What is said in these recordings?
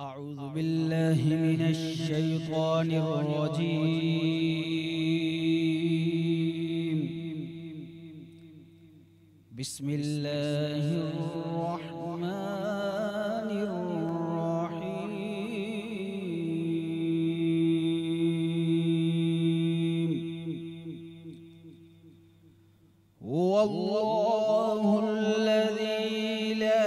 أعوذ بالله من الشيطان الرجيم. بسم الله الرحمن الرحيم. هو الله الذي لا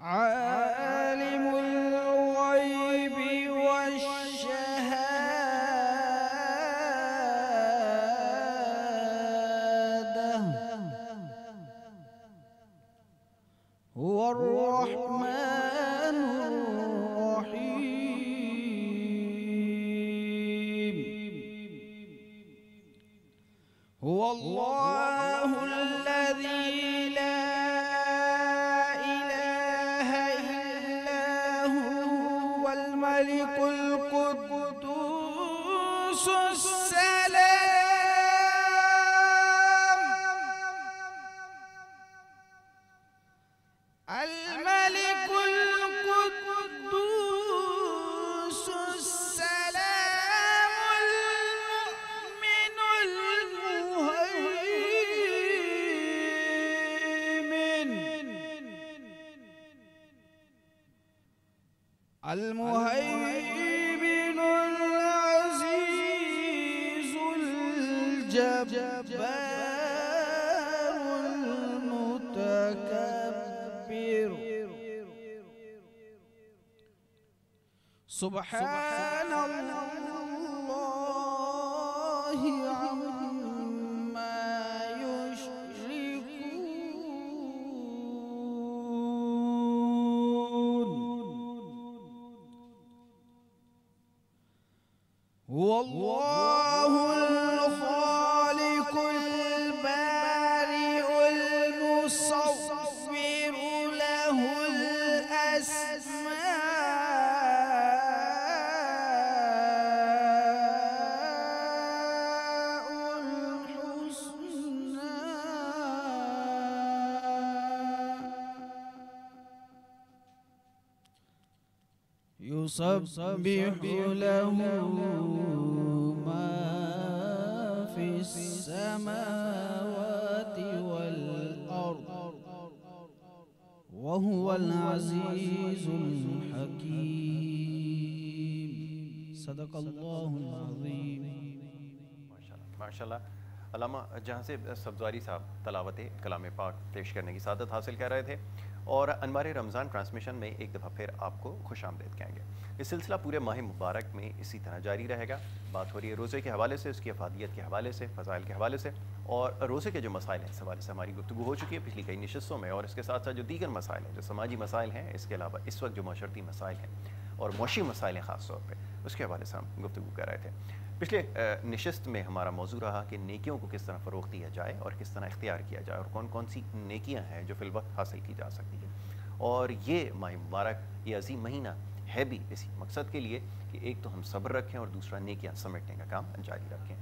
عالم الغيب والشهادة هو الرحمن الرحيم. هو الله الذي لا الملك القدوس السلام الملك القدوس السلام المؤمن المهيمن العزيز الجبار المتكبر سبحان الله عما يشركون. هو الله الخالق البارئ المصور له الأسماء الحسنى. يسبح له ما في السماوات والأرض وهو العزيز الحكيم. صدق الله العظيم. ماشاءاللہ. علامہ جہاں سے سبزواری صاحب تلاوت کلام پاک پیش کرنے کی سعادت حاصل کر رہے تھے اور انوار رمضان ٹرانسمیشن میں ایک دفعہ پھر آپ کو خوش آمدید کہیں گے. یہ سلسلہ پورے ماہ مبارک میں اسی طرح جاری رہے گا. بات ہو رہی ہے روزے کے حوالے سے، اس کی افادیت کے حوالے سے، فضائل کے حوالے سے، اور روزے کے جو مسائل ہیں اس حوالے سے ہماری گفتگو ہو چکی ہے پچھلی کئی نشستوں میں، اور اس کے ساتھ ساتھ جو دیگر مسائل ہیں، جو سماجی مسائل ہیں، اس کے علاوہ اس وقت جو معاشرتی مسائل ہیں اور معاشی مسائل ہیں خاص طور پہ، اس کے حوالے سے ہم گفتگو کر رہے تھے. پچھلے نشست میں ہمارا موضوع رہا کہ نیکیوں کو کس طرح فروغ دیا جائے اور کس طرح اختیار کیا جائے، اور کون کون سی نیکیاں ہیں جو فی الوقت حاصل کی جا سکتی ہیں. اور یہ ماہ مبارک، یہ عظیم مہینہ ہے بھی اسی مقصد کے لیے کہ ایک تو ہم صبر رکھیں اور دوسرا نیکیاں سمیٹنے کا کام جاری رکھیں.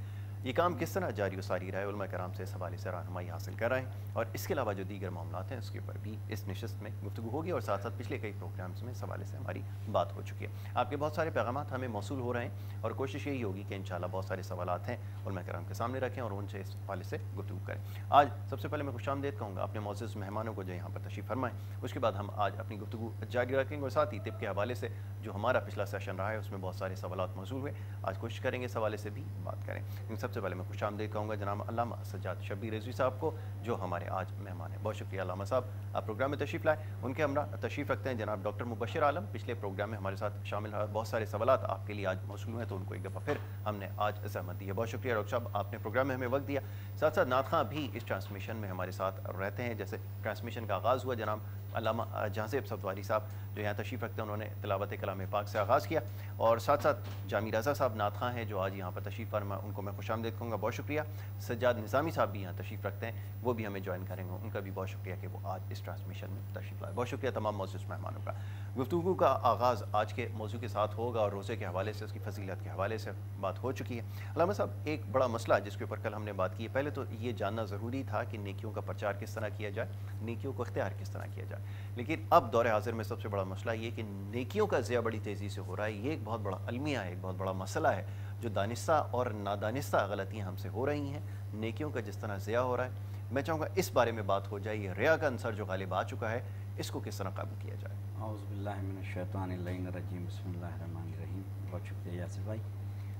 یہ کام کس طرح جاری و ساری رہا ہے، علماء کرام سے اس حوالے سے رہنمائی حاصل کر رہے ہیں، اور اس کے علاوہ جو دیگر معاملات ہیں اس کے اوپر بھی اس نشست میں گفتگو ہوگی، اور ساتھ ساتھ پچھلے کئی پروگرامز میں اس حوالے سے ہماری بات ہو چکی ہے۔ آپ کے بہت سارے پیغامات ہمیں موصول ہو رہے ہیں، اور کوشش یہی ہوگی کہ انشاءاللہ بہت سارے سوالات ہیں علماء کرام کے سامنے رکھیں اور ان سے اس حوالے سے گفتگو کریں۔ آج سب سے پہلے میں خوش آمدید کہوں گا اپنے معزز مہمانوں کو جو یہاں پر تشریف فرمائیں، اس کے بعد ہم آج اپنی گفتگو جاری رکھیں گے، اور ساتھ ہی طب کے حوالے سے جو ہمارا پچھلا سیشن رہا ہے اس میں بہت سارے سوالات موصول ہوئے، آج کوشش کریں گے اس حوالے سے بھی بات کریں۔ لیکن سب سے پہلے میں خوش آمدید کہوں گا جناب علامہ سجاد شبیر رضوی صاحب کو، جو ہمارے آج مہمان ہیں۔ بہت شکریہ علامہ صاحب، آپ پروگرام میں تشریف لائے۔ ان کے ہمراہ تشریف رکھتے ہیں جناب ڈاکٹر مبشر عالم، پچھلے پروگرام میں ہمارے ساتھ شامل ہیں، بہت سارے سوالات آپ کے لیے آج موصول ہوئے ہیں، تو ان کو ایک دفعہ پھر ہم نے آج زحمت دی ہے۔ بہت شکریہ ڈاکٹر صاحب، آپ نے پروگرام میں ہمیں وقت دیا۔ ساتھ ساتھ نعت خواں بھی اس ٹرانسمیشن میں ہمارے ساتھ رہتے ہیں، جیسے ٹرانسمیشن کا آغاز ہوا جناب علامہ جہاں زیب صفواری صاحب جو یہاں تشریف رکھتے ہیں، انہوں نے تلاوت کلام پاک سے آغاز کیا، اور ساتھ ساتھ جامی رضا صاحب نعت خواں ہیں جو آج یہاں پر تشریف فرما، ان کو میں خوش آمدید کہوں گا، بہت شکریہ۔ سجاد نظامی صاحب بھی یہاں تشریف رکھتے ہیں، وہ بھی ہمیں جوائن کریں گے، ان کا بھی بہت شکریہ کہ وہ آج اس ٹرانسمیشن میں تشریف لائے۔ بہت شکریہ تمام معزز مہمانوں کا۔ گفتگو کا آغاز آج کے موضوع کے ساتھ ہوگا، اور روزے کے حوالے سے، اس کی فضیلت کے حوالے سے بات ہو چکی ہے۔ علامہ صاحب، ایک بڑا مسئلہ جس کے اوپر کل ہم نے بات کی ہے، پہلے تو یہ جاننا ضروری تھا کہ نیکیوں کا پرچار کس طرح کیا جائے، نیکیوں کو اختیار کس طرح کیا جائے، لیکن اب دور حاضر میں سب سے بڑا مسئلہ یہ کہ نیکیوں کا ضیاع بڑی تیزی سے ہو رہا ہے۔ یہ ایک بہت بڑا المیہ ہے، ایک بہت بڑا مسئلہ ہے، جو دانستہ اور نادانستہ غلطیاں ہم سے ہو رہی ہیں، نیکیوں کا جس طرح ضیاع ہو رہا ہے۔ میں چاہوں گا اس بارے میں بات ہو جائے، یہ ریا کا عنصر جو غالب آ چکا ہے، اس کو کس طرح قابو کیا جائے۔ اعوذ باللہ من الشیطان اللعین الرجیم، بسم اللہ الرحمن الرحیم۔ بہت شکریہ یاسر بھائی۔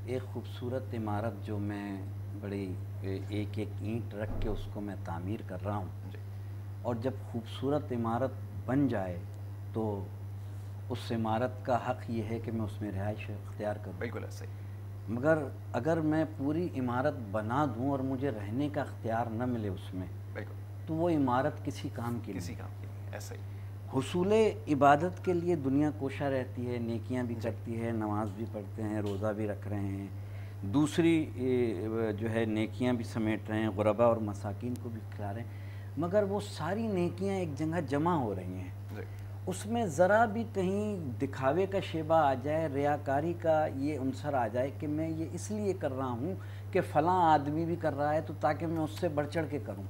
ایک خوبصورت عمارت جو میں بڑی ایک ایک اینٹ رکھ کے اس کو میں تعمیر کر رہا ہوں، اور جب خوبصورت عمارت بن جائے تو اس عمارت کا حق یہ ہے کہ میں اس میں رہائش اختیار کروں۔ بالکل ایسے ہی۔ مگر اگر میں پوری عمارت بنا دوں اور مجھے رہنے کا اختیار نہ ملے اس میں، بالکل تو وہ عمارت کسی کام کی نہیں۔ کسی کام کے لیے ایسا ہی۔ حصول عبادت کے لیے دنیا کوشاں رہتی ہے، نیکیاں بھی کرتی ہے، نماز بھی پڑھتے ہیں، روزہ بھی رکھ رہے ہیں، دوسری جو ہے نیکیاں بھی سمیٹ رہے ہیں، غربا اور مساکین کو بھی کھلا رہے ہیں، مگر وہ ساری نیکیاں ایک جگہ جمع ہو رہی ہیں۔ اس میں ذرا بھی کہیں دکھاوے کا شیبہ آ جائے، ریاکاری کا یہ عنصر آ جائے کہ میں یہ اس لیے کر رہا ہوں کہ فلاں آدمی بھی کر رہا ہے تو تاکہ میں اس سے بڑھ چڑھ کے کروں،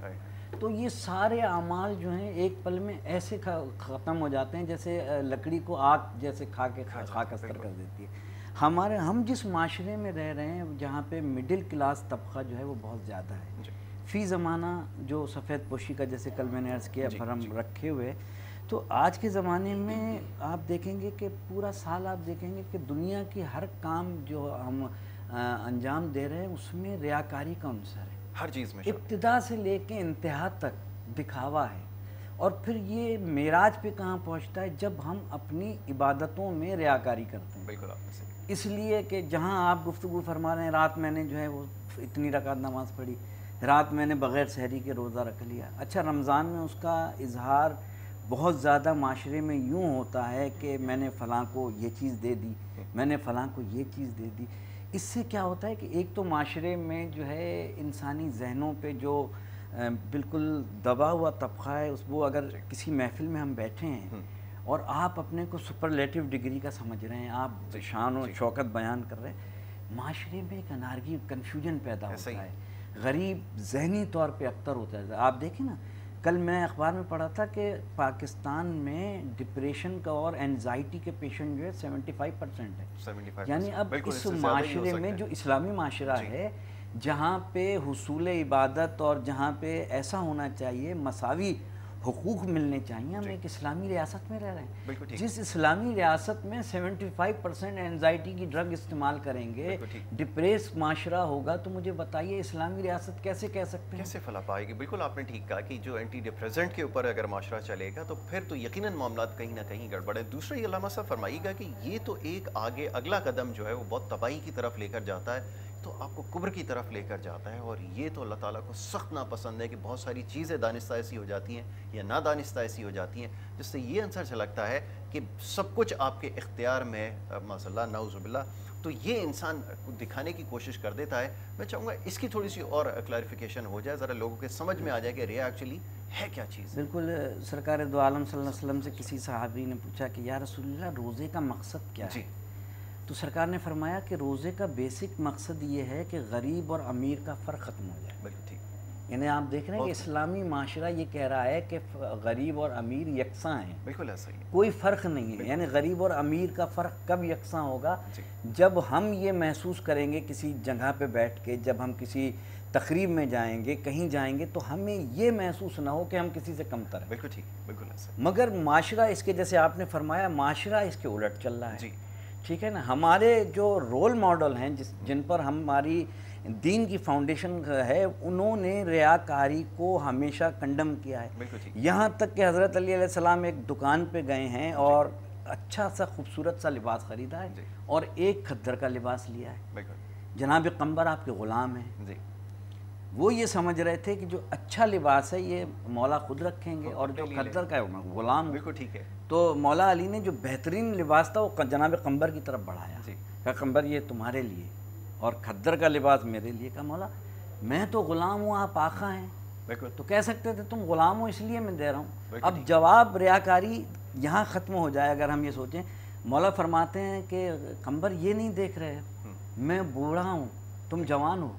تو یہ سارے اعمال جو ہیں ایک پل میں ایسے ختم ہو جاتے ہیں جیسے لکڑی کو آگ جیسے کھا کے خاکستر کر دیتی ہے۔ ہم جس معاشرے میں رہ رہے ہیں جہاں پہ مڈل کلاس طبقہ جو ہے وہ بہت زیادہ ہے، فی زمانہ جو سفید پوشی کا جیسے کل میں نے عرض کیا بھرم رکھے ہوئے، تو آج کے زمانے میں آپ دیکھیں گے کہ پورا سال آپ دیکھیں گے کہ دنیا کی ہر کام جو ہم انجام دے رہے ہیں اس میں ریاکاری کا عنصر ہے، ہر چیز میں ابتدا سے لے کے انتہا تک دکھاوا ہے۔ اور پھر یہ معراج پہ کہاں پہنچتا ہے جب ہم اپنی عبادتوں میں ریاکاری کرتے ہیں۔ بالکل آپ سے اس لیے کہ جہاں آپ گفتگو فرما رہے ہیں رات میں نے جو ہے وہ اتنی رکعت نماز پڑھی، رات میں نے بغیر سحری کے روزہ رکھ لیا، اچھا رمضان میں اس کا اظہار بہت زیادہ معاشرے میں یوں ہوتا ہے کہ میں نے فلاں کو یہ چیز دے دی، میں نے فلاں کو یہ چیز دے دی۔ اس سے کیا ہوتا ہے کہ ایک تو معاشرے میں جو ہے انسانی ذہنوں پہ جو بالکل دبا ہوا طبقہ ہے، وہ اگر کسی محفل میں ہم بیٹھے ہیں اور آپ اپنے کو سپرلیٹو ڈگری کا سمجھ رہے ہیں، آپ شان و شوکت بیان کر رہے ہیں، معاشرے میں ایک انارکی کنفیوژن پیدا ہوتا ہے، غریب ذہنی طور پہ ابتر ہوتا ہے۔ آپ دیکھیں نا، کل میں اخبار میں پڑھا تھا کہ پاکستان میں ڈپریشن کا اور اینزائٹی کے پیشنٹ جو ہے 75% ہے، یعنی اب اس معاشرے میں جو اسلامی معاشرہ ہے جہاں پہ حصول عبادت اور جہاں پہ ایسا ہونا چاہیے مساوی حقوق ملنے چاہیے، ہم ایک اسلامی ریاست میں رہ رہے ہیں، جس اسلامی ریاست میں 75% اینزائٹی کی ڈرگ استعمال کریں گے، ڈپریس معاشرہ ہوگا، تو مجھے بتائیے اسلامی ریاست کیسے کہہ سکتے ہیں، کیسے فلاح پائے گی؟ بالکل آپ نے ٹھیک کہا کہ جو اینٹی ڈپریسنٹ کے اوپر اگر معاشرہ چلے گا تو پھر تو یقیناً معاملات کہیں نہ کہیں گڑبڑ ہے۔ دوسرا یہ علامہ صاحب فرمائیے گا کہ یہ تو ایک آگے اگلا قدم جو ہے وہ بہت تباہی کی طرف لے کر جاتا ہے، تو آپ کو کبر کی طرف لے کر جاتا ہے، اور یہ تو اللہ تعالیٰ کو سخت ناپسند ہے کہ بہت ساری چیزیں دانستہ ایسی ہو جاتی ہیں یا نادانستہ ایسی ہو جاتی ہیں جس سے یہ عنصر جھلکتا ہے کہ سب کچھ آپ کے اختیار میں ہے، معاذ اللہ نعوذ باللہ، تو یہ انسان دکھانے کی کوشش کر دیتا ہے۔ میں چاہوں گا اس کی تھوڑی سی اور کلیریفیکیشن ہو جائے، ذرا لوگوں کے سمجھ میں آ جائے کہ ریا ایکچولی ہے کیا چیز۔ بالکل، سرکار دو عالم صلی اللہ علیہ وسلم سے کسی صحابی نے پوچھا کہ یا رسول اللہ روزے کا مقصد کیا ہے؟ تو سرکار نے فرمایا کہ روزے کا بیسک مقصد یہ ہے کہ غریب اور امیر کا فرق ختم ہو جائے. بالکل ٹھیک. یعنی آپ دیکھ رہے ہیں کہ اسلامی معاشرہ یہ کہہ رہا ہے کہ غریب اور امیر یکساں ہیں, بالکل ایسا ہی ہے. کوئی فرق نہیں ہے. یعنی غریب اور امیر کا فرق کب یکساں ہوگا؟ جی. جب ہم یہ محسوس کریں گے کسی جگہ پہ بیٹھ کے, جب ہم کسی تقریب میں جائیں گے, کہیں جائیں گے, تو ہمیں یہ محسوس نہ ہو کہ ہم کسی سے کمتر ہیں. بالکل ٹھیک, بالکل ایسا. مگر معاشرہ اس کے, جیسے آپ نے فرمایا, معاشرہ اس کے الٹ چل رہا ہے. جی. ٹھیک ہے نا. ہمارے جو رول ماڈل ہیں جن پر ہماری دین کی فاؤنڈیشن ہے, انہوں نے ریاکاری کو ہمیشہ کنڈم کیا ہے. بالکل ٹھیک. یہاں تک کہ حضرت علی علیہ السلام ایک دکان پہ گئے ہیں اور اچھا سا خوبصورت سا لباس خریدا ہے اور ایک کھدر کا لباس لیا ہے. بالکل. جناب قمبر آپ کے غلام ہیں. جی. وہ یہ سمجھ رہے تھے کہ جو اچھا لباس ہے یہ مولا خود رکھیں گے اور جو کھدر کا ہے وہ غلام ہوں. بالکل ٹھیک ہے. تو مولا علی نے جو بہترین لباس تھا وہ جناب قمبر کی طرف بڑھایا. جی. کہا قمبر یہ تمہارے لیے اور کھدر کا لباس میرے لیے. کہا مولا میں تو غلام ہوں, آپ آقا ہیں. بالکل. تو کہہ سکتے تھے تم غلام ہو اس لیے میں دے رہا ہوں. اب جواب ریاکاری یہاں ختم ہو جائے اگر ہم یہ سوچیں. مولا فرماتے ہیں کہ قمبر یہ نہیں دیکھ رہے میں بوڑھا ہوں, تم جوان ہو,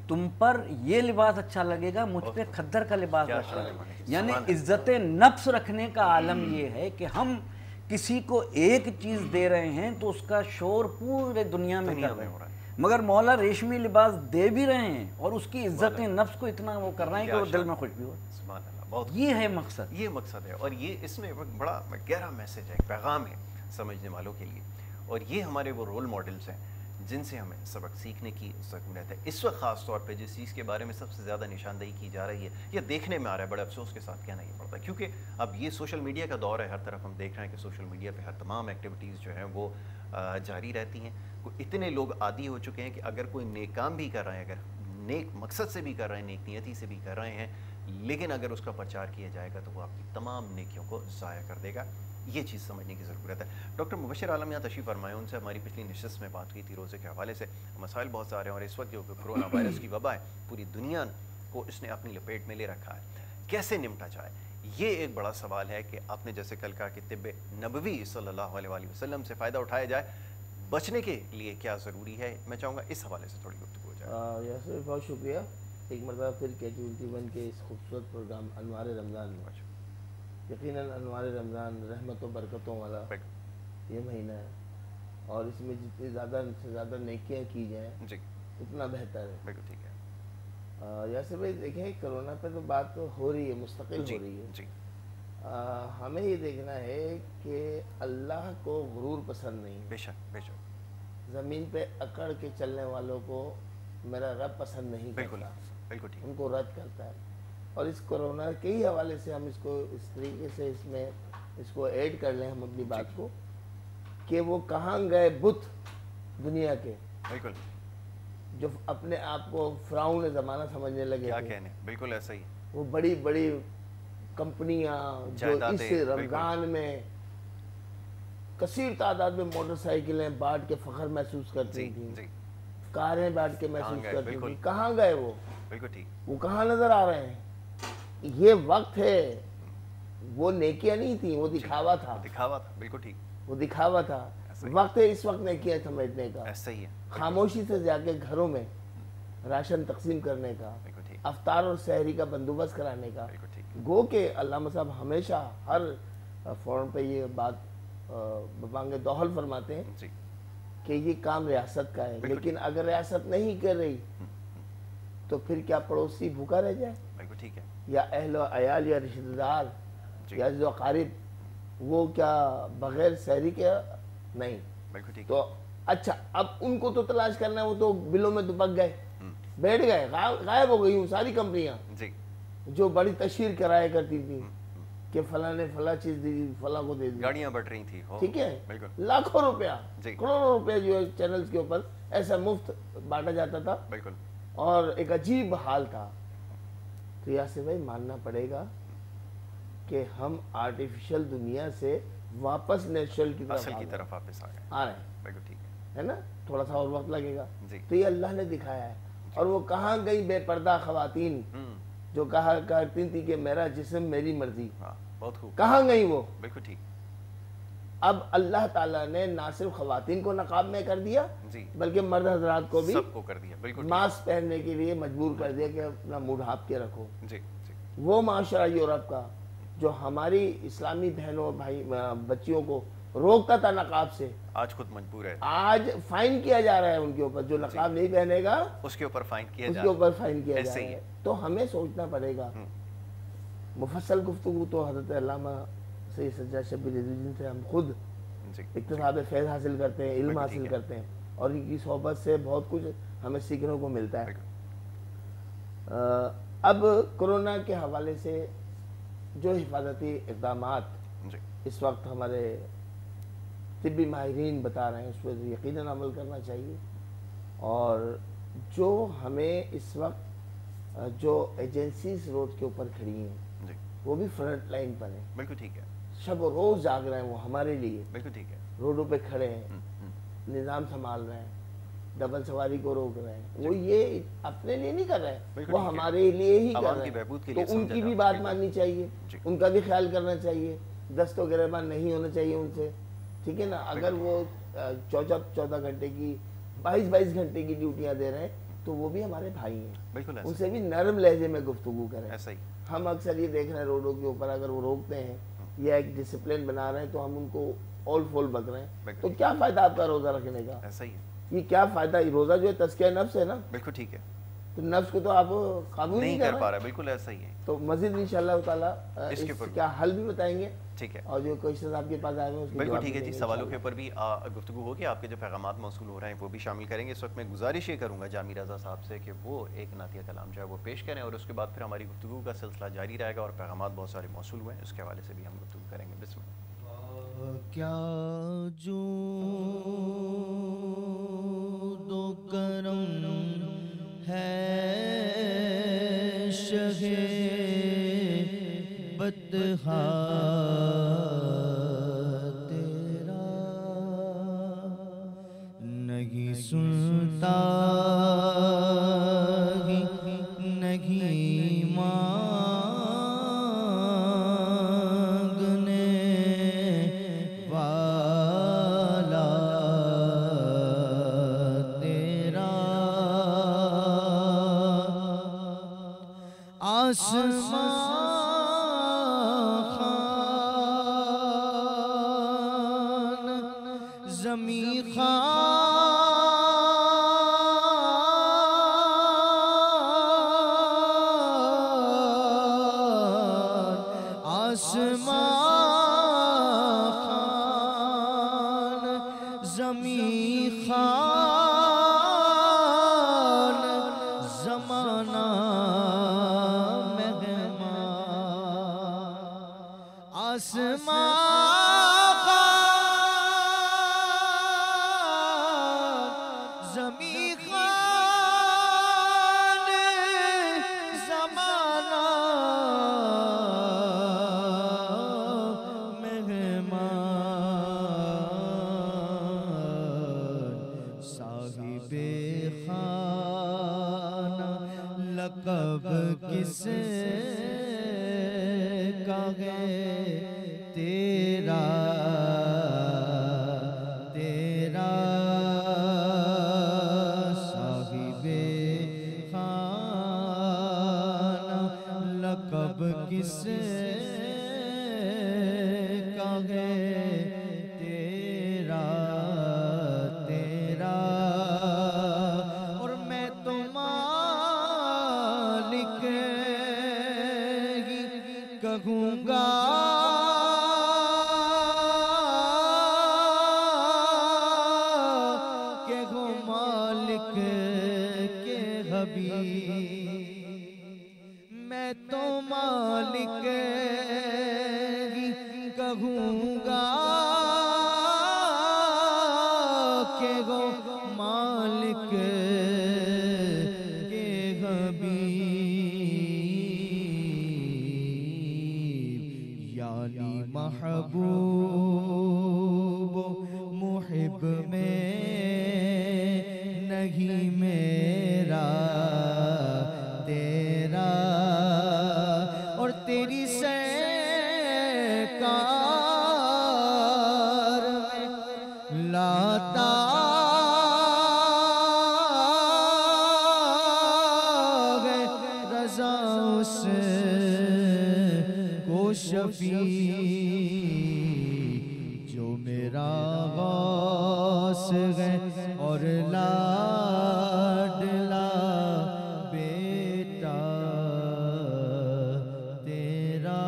تم پر یہ لباس اچھا لگے گا, مجھ پہ کھدر کا لباس اچھا لگے گا. یعنی عزت نفس رکھنے کا عالم یہ ہے کہ ہم کسی کو ایک چیز دے رہے ہیں تو اس کا شور پورے دنیا میں کر رہے ہیں, مگر مولا ریشمی لباس دے بھی رہے ہیں اور اس کی عزت نفس کو اتنا وہ کر رہے ہیں کہ وہ دل میں خوش بھی ہو. سبحان اللہ. بہت یہ ہے مقصد, یہ مقصد ہے. اور یہ اس میں بڑا گہرا میسج ہے, پیغام ہے سمجھنے والوں کے لیے. اور یہ ہمارے وہ رول ماڈلز ہیں جن سے ہمیں سبق سیکھنے کی ضرورت ہے. اس وقت خاص طور پہ جس چیز کے بارے میں سب سے زیادہ نشاندہی کی جا رہی ہے یا دیکھنے میں آ رہا ہے, بڑے افسوس کے ساتھ کہنا یہ پڑتا ہے, کیونکہ اب یہ سوشل میڈیا کا دور ہے, ہر طرف ہم دیکھ رہے ہیں کہ سوشل میڈیا پہ ہر تمام ایکٹیویٹیز جو ہیں وہ جاری رہتی ہیں. اتنے لوگ عادی ہو چکے ہیں کہ اگر کوئی نیک کام بھی کر رہے ہیں, اگر نیک مقصد سے بھی کر رہے ہیں, نیک نیتی سے بھی کر رہے ہیں, لیکن اگر اس کا پرچار کیا جائے گا تو وہ آپ کی تمام نیکیوں کو ضائع کر دے گا. یہ چیز سمجھنے کی ضرورت ہے. ڈاکٹر مبشر عالم یہاں تشریف فرمائے, ان سے ہماری پچھلی نشست میں بات ہوئی تھی روزے کے حوالے سے. مسائل بہت سارے ہیں اور اس وقت جو کرونا وائرس کی وبا ہے پوری دنیا کو اس نے اپنی لپیٹ میں لے رکھا ہے. کیسے نمٹا جائے, یہ ایک بڑا سوال ہے کہ آپ نے جیسے کل کہا کہ طب نبوی صلی اللہ علیہ وآلہ وسلم سے فائدہ اٹھایا جائے, بچنے کے لیے کیا ضروری ہے. میں چاہوں گا اس حوالے سے تھوڑی گفتگو ہو جائے. یاسر بہت شکریہ ایک مرتبہ پھر K21 کے اس خوبصورت پروگرام انوار رمضان میں. یقیناً انوار رمضان رحمت و برکتوں والا یہ مہینہ ہے اور اس میں جتنی زیادہ سے زیادہ نیکیاں کی جائیں جی اتنا بہتر ہے. بالکل ٹھیک ہے. یاسر بھائی دیکھیں کرونا پہ تو بات ہو رہی ہے, مستقل ہو رہی ہے. جی. ہمیں یہ دیکھنا ہے کہ اللہ کو غرور پسند نہیں. بے شک, بے شک. زمین پہ اکڑ کے چلنے والوں کو میرا رب پسند نہیں کرتا, بالکل ٹھیک, ان کو رد کرتا ہے. اور اس کرونا کے ہی حوالے سے ہم اس کو اس طریقے سے اس کو ایڈ کر لیں ہم اپنی بات کو کہ وہ کہاں گئے بت دنیا کے, بالکل, جو اپنے آپ کو فرعون زمانہ سمجھنے لگے کیا تھے. کہنے, بالکل ایسا ہی. وہ بڑی بڑی کمپنیاں جو اس رمضان میں کثیر تعداد میں موٹر سائیکلیں بانٹ کے فخر محسوس کرتی تھیں, کاریں بانٹ کے محسوس کرتی تھیں, کہاں گئے وہ؟ بالکل ٹھیک. وہ کہاں نظر آ رہے ہیں؟ یہ وقت ہے, وہ نیکیاں نہیں تھیں, وہ دکھاوا تھا. دکھاوا تھا, بالکل ٹھیک, وہ دکھاوا تھا. وقت ہے اس وقت نیکیاں سمیٹنے کا, ایسا ہی ہے, خاموشی سے جا کے گھروں میں راشن تقسیم کرنے کا, افطار اور سحری کا بندوبست کرانے کا. گو کہ علامہ صاحب ہمیشہ ہر فورم پہ یہ بات ببانگ دوحل فرماتے ہیں کہ یہ کام ریاست کا ہے, لیکن اگر ریاست نہیں کر رہی تو پھر کیا پڑوسی بھوکا رہ جائے؟ بالکل ٹھیک ہے. یا اہل و عیال یا رشتہ دار یا عزیز و اقارب وہ کیا بغیر سحری کے نہیں؟ بالکل ٹھیک. تو اچھا اب ان کو تو تلاش کرنا ہے, وہ تو بلوں میں دبک گئے, بیٹھ گئے, غائب ہو گئی ہوں ساری کمپنیاں جو بڑی تشہیر کرایا کرتی تھی کہ فلاں نے فلاں چیز دی, فلاں کو دے دی, گاڑیاں بڑھ رہی تھی, ٹھیک ہے, لاکھوں روپیہ کروڑوں روپے جو ہے چینلز کے اوپر ایسا مفت بانٹا جاتا تھا, بالکل, اور ایک عجیب حال تھا. تو یاسر بھائی ماننا پڑے گا کہ ہم آرٹیفیشل دنیا سے واپس نیچرل کی طرف واپس آ رہے ہیں. بالکل ٹھیک ہے نا, تھوڑا سا اور وقت لگے گا. تو یہ اللہ نے دکھایا ہے. اور وہ کہاں گئی بے پردہ خواتین جو کہا کرتی تھی کہ میرا جسم میری مرضی, بہت خوب, کہاں گئی وہ؟ بالکل ٹھیک. اب اللہ تعالیٰ نے نہ صرف خواتین کو نقاب میں کر دیا جی بلکہ مرد حضرات کو بھی سب کو کر دیا، بالکل ماسک پہننے کے لیے مجبور کر دیا کہ اپنا منہ ڈھانپ کے رکھو. جی جی وہ معاشرہ یورپ کا جو ہماری اسلامی بہنوں اور بھائی بچیوں کو روکتا تھا نقاب سے، آج خود مجبور ہے، آج فائن کیا جا رہا ہے ان کے اوپر. جو نقاب نہیں پہنے گا اس کے اوپر فائن کیا اس جا کے رہا اوپر فائن کیا جا ایسے رہا ہی ہے. تو ہمیں سوچنا پڑے گا. مفصل گفتگو تو حضرت علامہ سید سجاد شبیر رضوی سے ہم خود جی اکتساب فیض حاصل کرتے ہیں، علم حاصل کرتے ہیں، اور ان کی صحبت سے بہت کچھ ہمیں سیکھنے کو ملتا ہے. اب کرونا کے حوالے سے جو حفاظتی اقدامات جی اس وقت ہمارے طبی ماہرین بتا رہے ہیں اس پر یقیناً عمل کرنا چاہیے. اور جو ہمیں اس وقت جو ایجنسیز روڈ کے اوپر کھڑی ہیں جی وہ بھی فرنٹ لائن پر ہیں، بالکل ٹھیک ہے، شب و روز جاگ رہے ہیں وہ ہمارے لیے، بالکل ٹھیک ہے، روڈوں پہ کھڑے ہیں، نظام سنبھال رہے ہیں، ڈبل سواری کو روک رہے ہیں. وہ یہ اپنے لیے نہیں کر رہے ہیں، وہ ہمارے لیے ہی کر رہے ہیں. تو ان کی بھی بات ماننی چاہیے، ان کا بھی خیال کرنا چاہیے. دست و گریبان نہیں ہونا چاہیے ان سے، ٹھیک ہے نا. اگر وہ 14 گھنٹے کی 22 گھنٹے کی ڈیوٹیاں دے رہے ہیں تو وہ بھی ہمارے بھائی ہیں، بالکل ان سے بھی نرم لہجے میں گفتگو کریں. ایسا ہی ہم اکثر یہ دیکھ رہے ہیں روڈوں کے اوپر اگر وہ روکتے ہیں یا ایک ڈسپلن بنا رہے ہیں تو ہم ان کو اول فول بک رہے ہیں. تو کیا فائدہ آپ کا روزہ رکھنے کا؟ ایسا ہی ہے، یہ کیا فائدہ؟ روزہ جو ہے تزکیہ نفس ہے نا، بالکل ٹھیک ہے، تو نفس کو تو آپ قابو نہیں نہیں کر کر پا رہے. رہا، بالکل ایسا ہی ہے. تو مزید انشاءاللہ تعالیٰ اس اس کے اوپر کا حل بھی بتائیں گے، ٹھیک ہے، اور جو کوشچنز آپ کے پاس آئے ہیں اس کے بالکل جواب ٹھیک ہے بھی جی. دیں گے سوالوں کے انشاءاللہ. اوپر بھی گفتگو ہوگی، آپ کے جو پیغامات موصول ہو رہے ہیں وہ بھی شامل کریں گے. اس وقت میں گزارش یہ کروں گا جامی رضا صاحب سے کہ وہ ایک نعتیہ کلام جو ہے وہ پیش کریں، اور اس کے بعد پھر ہماری گفتگو کا سلسلہ جاری رہے گا، اور پیغامات بہت سارے موصول ہوئے ہیں، اس کے حوالے سے بھی ہم گفتگو کریں گے. بسم اللہ. کیا جو دو کرم ہے شہ بدہا تیرا، نہیں سنتا نہیں شفیع جو میرا غوث ہے اور لاڈلا بیٹا تیرا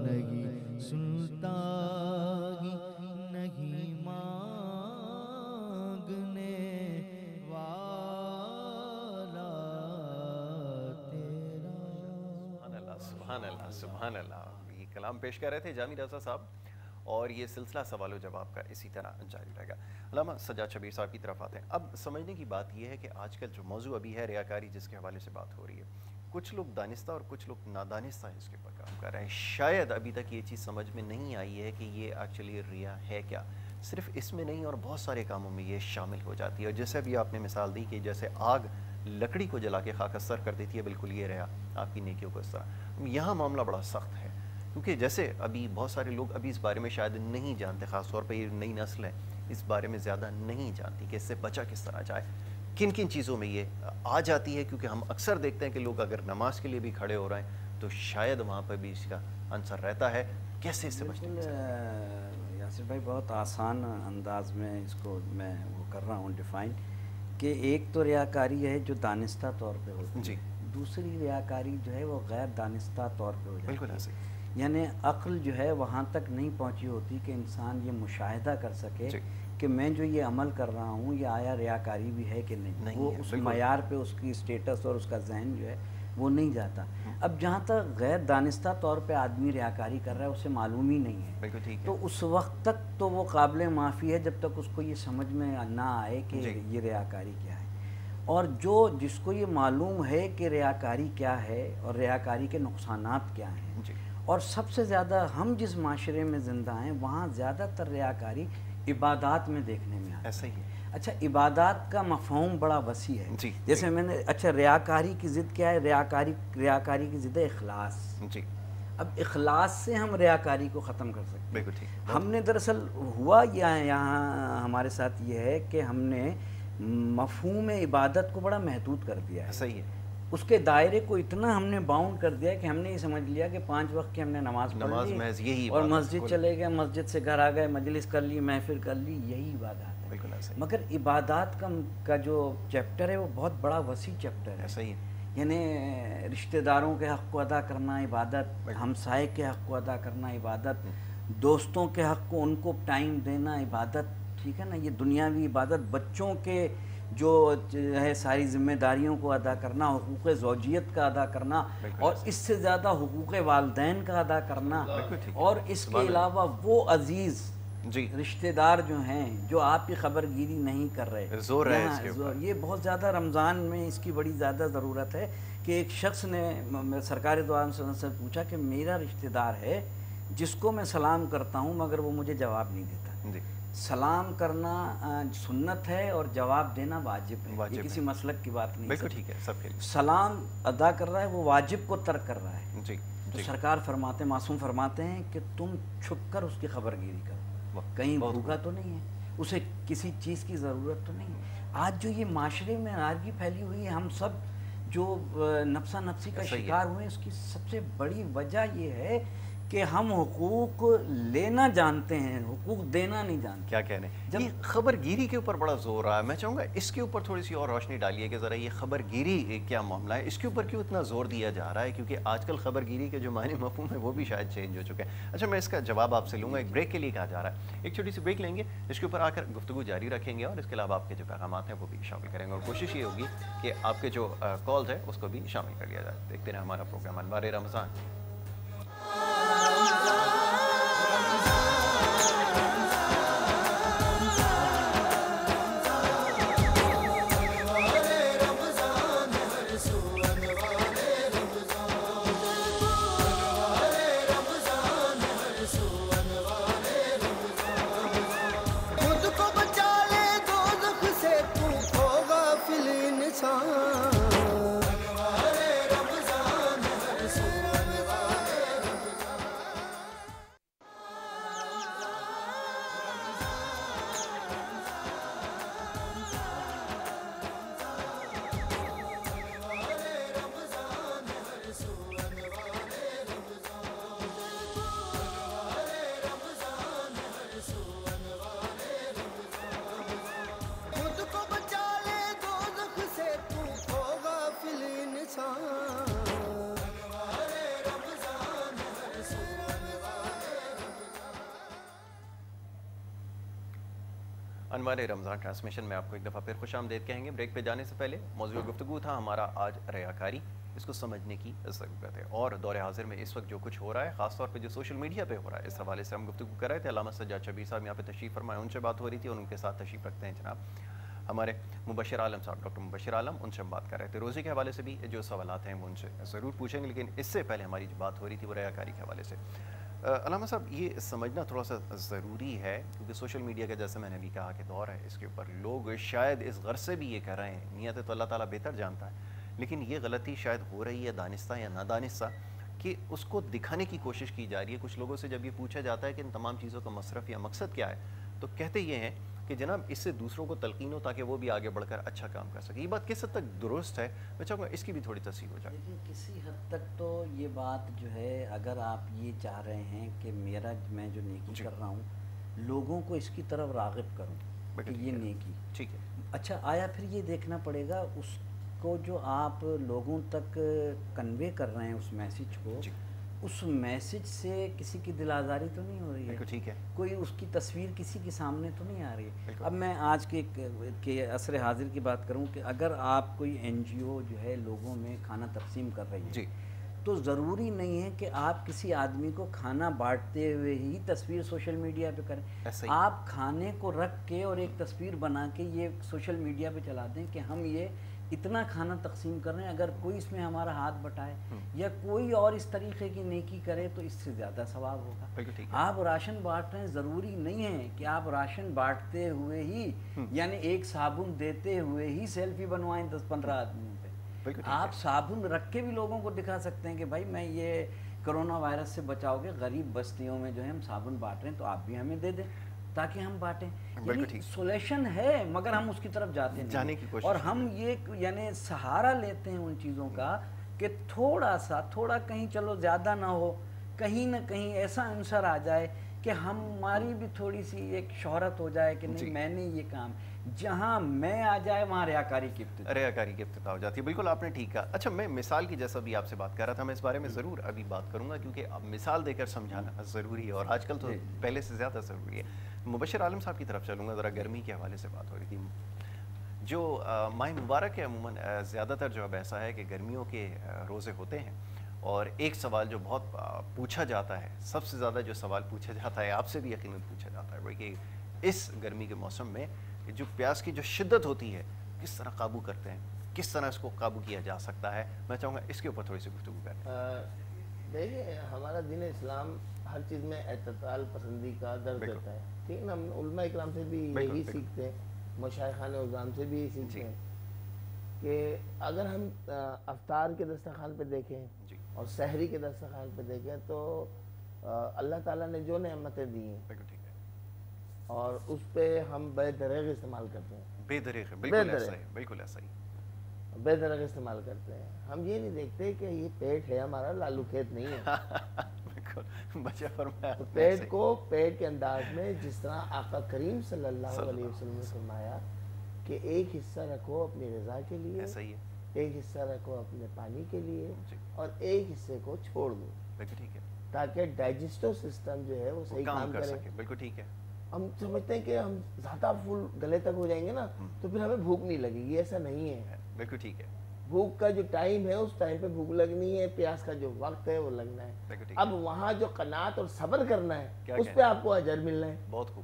نہیں سنتا نہیں مانگنے والا تیرا. سبحان اللہ سبحان اللہ. یہ کلام پیش کر رہے تھے جامی رضا صاحب اور یہ سلسلہ سوال و جواب کا اسی طرح جاری رہے گا. علامہ سجاد شبیر صاحب کی طرف آتے ہیں. اب سمجھنے کی بات یہ ہے کہ آج کل جو موضوع ابھی ہے ریاکاری جس کے حوالے سے بات ہو رہی ہے, کچھ لوگ دانستہ اور کچھ لوگ نادانستہ اس کے اوپر کام کر رہے ہیں. شاید ابھی تک یہ چیز سمجھ میں نہیں آئی ہے کہ یہ ایکچولی ریا ہے کیا. صرف اس میں نہیں اور بہت سارے کاموں میں یہ شامل ہو جاتی ہے. اور جیسے ابھی آپ نے مثال دی کہ جیسے آگ لکڑی کو جلا کے خاکستر کر دیتی ہے, بالکل یہ رہا آپ کی نیکیوں کو اس طرح. یہاں معاملہ بڑا سخت ہے کیونکہ جیسے ابھی بہت سارے لوگ ابھی اس بارے میں شاید نہیں جانتے, خاص طور پہ یہ نئی نسل ہے اس بارے میں زیادہ نہیں جانتی کہ اس سے بچا کس طرح جائے, کن کن چیزوں میں یہ آ جاتی ہے. کیونکہ ہم اکثر دیکھتے ہیں کہ لوگ اگر نماز کے لیے بھی کھڑے ہو رہے ہیں تو شاید وہاں پہ بھی اس کا عنصر رہتا ہے. کیسے اس سے بچنے کی؟ یاسر بھائی بہت آسان انداز میں اس کو میں وہ کر رہا ہوں ڈیفائن کہ ایک تو ریاکاری ہے جو دانستہ طور پہ ہوتی ہے, دوسری ریاکاری جو ہے وہ غیر دانستہ طور پہ ہو جاتی ہے. بالکل ایسے, یعنی عقل جو ہے وہاں تک نہیں پہنچی ہوتی کہ انسان یہ مشاہدہ کر سکے کہ میں جو یہ عمل کر رہا ہوں یہ آیا ریاکاری بھی ہے کہ نہیں. وہ اس معیار پہ اس کی اسٹیٹس اور اس کا ذہن جو ہے وہ نہیں جاتا. اب جہاں تک غیر دانستہ طور پہ آدمی ریاکاری کر رہا ہے اسے معلوم ہی نہیں ہے, تو اس وقت تک تو وہ قابل معافی ہے جب تک اس کو یہ سمجھ میں نہ آئے کہ یہ ریاکاری کیا ہے. اور جس کو یہ معلوم ہے کہ ریاکاری کیا ہے اور ریاکاری کے نقصانات کیا ہیں, اور سب سے زیادہ ہم جس معاشرے میں زندہ ہیں وہاں زیادہ تر ریاکاری عبادات میں دیکھنے میں آتا ہے. ایسا ہی ہے. اچھا, عبادات کا مفہوم بڑا وسیع ہے. جیسے میں نے اچھا ریاکاری کی ضد کیا ہے؟ ریاکاری کی ضد ہے اخلاص. اب اخلاص سے ہم ریاکاری کو ختم کر سکتے ہیں. ہم نے دراصل ہوا یہاں ہمارے ساتھ یہ ہے کہ ہم نے مفہوم عبادت کو بڑا محدود کر دیا ہے. صحیح ہے. اس کے دائرے کو اتنا ہم نے باؤنڈ کر دیا کہ ہم نے یہ سمجھ لیا کہ 5 وقت کی ہم نے نماز پڑھ لی اور مسجد چلے گئے, مسجد سے گھر آ گئے, مجلس کر لی, محفل کر لی, یہی عبادات ہے. مگر عبادات کا جو چیپٹر ہے وہ بہت بڑا وسیع چیپٹر ہے. صحیح ہے. یعنی رشتہ داروں کے حق کو ادا کرنا عبادت, ہمسائے کے حق کو ادا کرنا عبادت, دوستوں کے حق کو ان کو ٹائم دینا عبادت, ٹھیک ہے نا, یہ دنیاوی عبادت, بچوں کے جو ہے ساری ذمہ داریوں کو ادا کرنا, حقوق زوجیت کا ادا کرنا, اور اس سے زیادہ حقوق والدین کا ادا کرنا, اور اس کے علاوہ وہ عزیز رشتہ دار جو ہیں جو آپ کی خبر گیری نہیں کر رہے. یہ بہت زیادہ رمضان میں اس کی بڑی زیادہ ضرورت ہے کہ ایک شخص نے سرکار دو عالم صلی اللہ علیہ وسلم سے پوچھا کہ میرا رشتہ دار ہے جس کو میں سلام کرتا ہوں مگر وہ مجھے جواب نہیں دیتا. سلام کرنا سنت ہے اور جواب دینا واجب ہے. یہ کسی مسلک کی بات نہیں. بالکل ٹھیک ہے. سب کے لیے سلام ادا کر رہا ہے وہ واجب کو ترک کر رہا ہے. تو سرکار فرماتے ہیں, معصوم فرماتے ہیں کہ تم چھپ کر اس کی خبر گیری کرو, کہیں بھوکا تو نہیں ہے, اسے کسی چیز کی ضرورت تو نہیں ہے. آج جو یہ معاشرے میں نارگی پھیلی ہوئی ہے, ہم سب جو نفسا نفسی کا شکار ہوئے, اس کی سب سے بڑی وجہ یہ ہے کہ ہم حقوق لینا جانتے ہیں, حقوق دینا نہیں جانتے. کیا کہنے, جب خبر گیری کے اوپر بڑا زور رہا ہے, میں چاہوں گا اس کے اوپر تھوڑی سی اور روشنی ڈالیے کہ ذرا یہ خبر گیری کیا معاملہ ہے, اس کے اوپر کیوں اتنا زور دیا جا رہا ہے, کیونکہ آج کل خبر گیری کے جو معنی مفہوم ہے وہ بھی شاید چینج ہو چکے ہیں. اچھا, میں اس کا جواب آپ سے لوں گا. ایک بریک کے لیے کہا جا رہا ہے, ایک چھوٹی سی بریک لیں گے, اس کے اوپر آ کر گفتگو جاری رکھیں گے اور اس کے علاوہ آپ کے جو پیغامات ہیں وہ بھی شامل کریں گے, اور کوشش یہ ہوگی کہ آپ کے جو کالز ہیں اس کو بھی شامل کر لیا جائے. دیکھتے رہیں ہمارا پروگرام انوار رمضان. انوار رمضان ٹرانسمیشن میں آپ کو ایک دفعہ پھر خوش آمدید کہیں گے. بریک پہ جانے سے پہلے موضوع گفتگو تھا ہمارا آج ریاکاری. اس کو سمجھنے کی ضرورت ہے اور دور حاضر میں اس وقت جو کچھ ہو رہا ہے خاص طور پہ جو سوشل میڈیا پہ ہو رہا ہے اس حوالے سے ہم گفتگو کر رہے تھے. علامہ سجاد شبیر صاحب یہاں پہ تشریف فرمائے, ان سے بات ہو رہی تھی اور ان کے ساتھ تشریف رکھتے ہیں جناب ہمارے مبشر عالم صاحب, ڈاکٹر مبشر عالم, ان سے ہم بات کر رہے تھے. روزے کے حوالے سے بھی جو سوالات ہیں وہ ان سے ضرور پوچھیں گے, لیکن اس سے پہلے ہماری جو بات ہو رہی تھی وہ ریاکاری کے حوالے سے. علامہ صاحب یہ سمجھنا تھوڑا سا ضروری ہے کیونکہ سوشل میڈیا کا جیسے میں نے بھی کہا کہ دور ہے, اس کے اوپر لوگ شاید اس غرض سے بھی یہ کر رہے ہیں, نیت تو اللہ تعالیٰ بہتر جانتا ہے, لیکن یہ غلطی شاید ہو رہی ہے دانستہ یا نادانستہ کہ اس کو دکھانے کی کوشش کی جا رہی ہے. کچھ لوگوں سے جب یہ پوچھا جاتا ہے کہ ان تمام چیزوں کا مصرف یا مقصد کیا ہے تو کہتے یہ ہیں کہ جناب اس سے دوسروں کو تلقین ہو تاکہ وہ بھی آگے بڑھ کر اچھا کام کر سکے. یہ بات کس حد تک درست ہے؟ میں چاہوں گا اس کی بھی تھوڑی تصحیح ہو جائے. لیکن کسی حد تک تو یہ بات جو ہے, اگر آپ یہ چاہ رہے ہیں کہ میں جو نیکی کر رہا ہوں لوگوں کو اس کی طرف راغب کروں کہ یہ نیکی, ٹھیک ہے, اچھا آیا پھر یہ دیکھنا پڑے گا اس کو جو آپ لوگوں تک کنوے کر رہے ہیں اس میسیج کو, اس میسیج سے کسی کی دل آزاری تو نہیں ہو رہی ہے, ٹھیک ہے, کوئی اس کی تصویر کسی کے سامنے تو نہیں آ رہی ہے. اب میں آج کے عصر حاضر کی بات کروں کہ اگر آپ کوئی این جی او جو ہے لوگوں میں کھانا تقسیم کر رہی ہے تو ضروری نہیں ہے کہ آپ کسی آدمی کو کھانا بانٹتے ہوئے ہی تصویر سوشل میڈیا پہ کریں. آپ کھانے کو رکھ کے اور ایک تصویر بنا کے یہ سوشل میڈیا پہ چلا دیں کہ ہم یہ اتنا کھانا تقسیم کر رہے ہیں, اگر کوئی اس میں ہمارا ہاتھ بٹائے یا کوئی اور اس طریقے کی نیکی کرے تو اس سے زیادہ ثواب ہوگا. آپ راشن بانٹ رہے ہیں, ضروری نہیں ہے کہ آپ راشن بانٹتے ہوئے ہی یعنی ایک صابن دیتے ہوئے ہی سیلفی بنوائیں 10-15 آدمیوں پہ. آپ صابن رکھ کے بھی لوگوں کو دکھا سکتے ہیں کہ بھائی میں یہ کرونا وائرس سے بچاؤ کے غریب بستیوں میں جو ہے ہم صابن بانٹ رہے ہیں تو آپ بھی ہمیں دے دیں تاکہ ہم بانٹیں. یعنی سولوشن ہے مگر ہم اس کی طرف جاتے نہیں, اور ہم یہ یعنی سہارا لیتے ہیں ان چیزوں کا کہ تھوڑا کہیں چلو زیادہ نہ ہو, کہیں نہ کہیں ایسا عنصر آ جائے کہ ہماری بھی تھوڑی سی ایک شہرت ہو جائے کہ نہیں میں نے یہ کام, جہاں میں آ جائے وہاں ریاکاری کی ابتدا ہو جاتی ہے. بالکل آپ نے ٹھیک کہا. اچھا میں مثال کی جیسا بھی آپ سے بات کر رہا تھا, میں اس بارے میں ضرور ابھی بات کروں گا کیونکہ اب مثال دے کر سمجھانا ضروری ہے اور آج کل تو پہلے سے زیادہ ضروری ہے. مبشر عالم صاحب کی طرف چلوں گا, ذرا گرمی کے حوالے سے بات ہو رہی تھی. جو ماہ مبارک ہے عموماً زیادہ تر جو اب ایسا ہے کہ گرمیوں کے روزے ہوتے ہیں اور ایک سوال جو بہت پوچھا جاتا ہے, سب سے زیادہ جو سوال پوچھا جاتا ہے آپ سے بھی یقیناً پوچھا جاتا ہے وہ کہ اس گرمی کے موسم میں جو پیاس کی جو شدت ہوتی ہے کس طرح قابو کرتے ہیں, کس طرح اس کو قابو کیا جا سکتا ہے. میں چاہوں گا اس کے اوپر تھوڑی سی گفتگو کریں. دیکھیں ہمارا دین اسلام ہر چیز میں اعتدال پسندی کا درد دیتا ہے, ٹھیک ہے نا. ہم علماء اکرام سے بھی یہی سیکھتے ہیں, مشائخان عظام سے بھی یہی سیکھتے ہیں کہ اگر ہم افطار کے دسترخوان پہ دیکھیں اور سحری کے دسترخوان پہ دیکھیں تو اللہ تعالیٰ نے جو نعمتیں دی ہیں اور اس پہ ہم بے دریغ استعمال کرتے ہیں. بے دریغ, بالکل ایسا ہی بے دریغ استعمال کرتے ہیں. ہم یہ نہیں دیکھتے کہ یہ پیٹ ہے ہمارا, لالو کھیت نہیں ہے. پیٹ کو پیٹ کے انداز میں جس طرح آقا کریم صلی اللہ علیہ وسلم نے فرمایا کہ ایک حصہ رکھو اپنی رضا کے لیے, ایک حصہ رکھو اپنے پانی کے لیے اور ایک حصے کو چھوڑ دو تاکہ ڈائجسٹو سسٹم جو ہے وہ صحیح کام کرے. بالکل ٹھیک ہے. ہم سمجھتے ہیں کہ ہم زیادہ فل گلے تک ہو جائیں گے نا تو پھر ہمیں بھوک نہیں لگے گی, ایسا نہیں ہے. بالکل ٹھیک ہے. بھوک کا جو ٹائم ہے اس ٹائم پہ بھوک لگنی ہے, پیاس کا جو وقت ہے وہ لگنا ہے. اب وہاں جو قناعت اور صبر کرنا ہے اس پہ آپ کو اجر ملنا ہے. بہت خوب,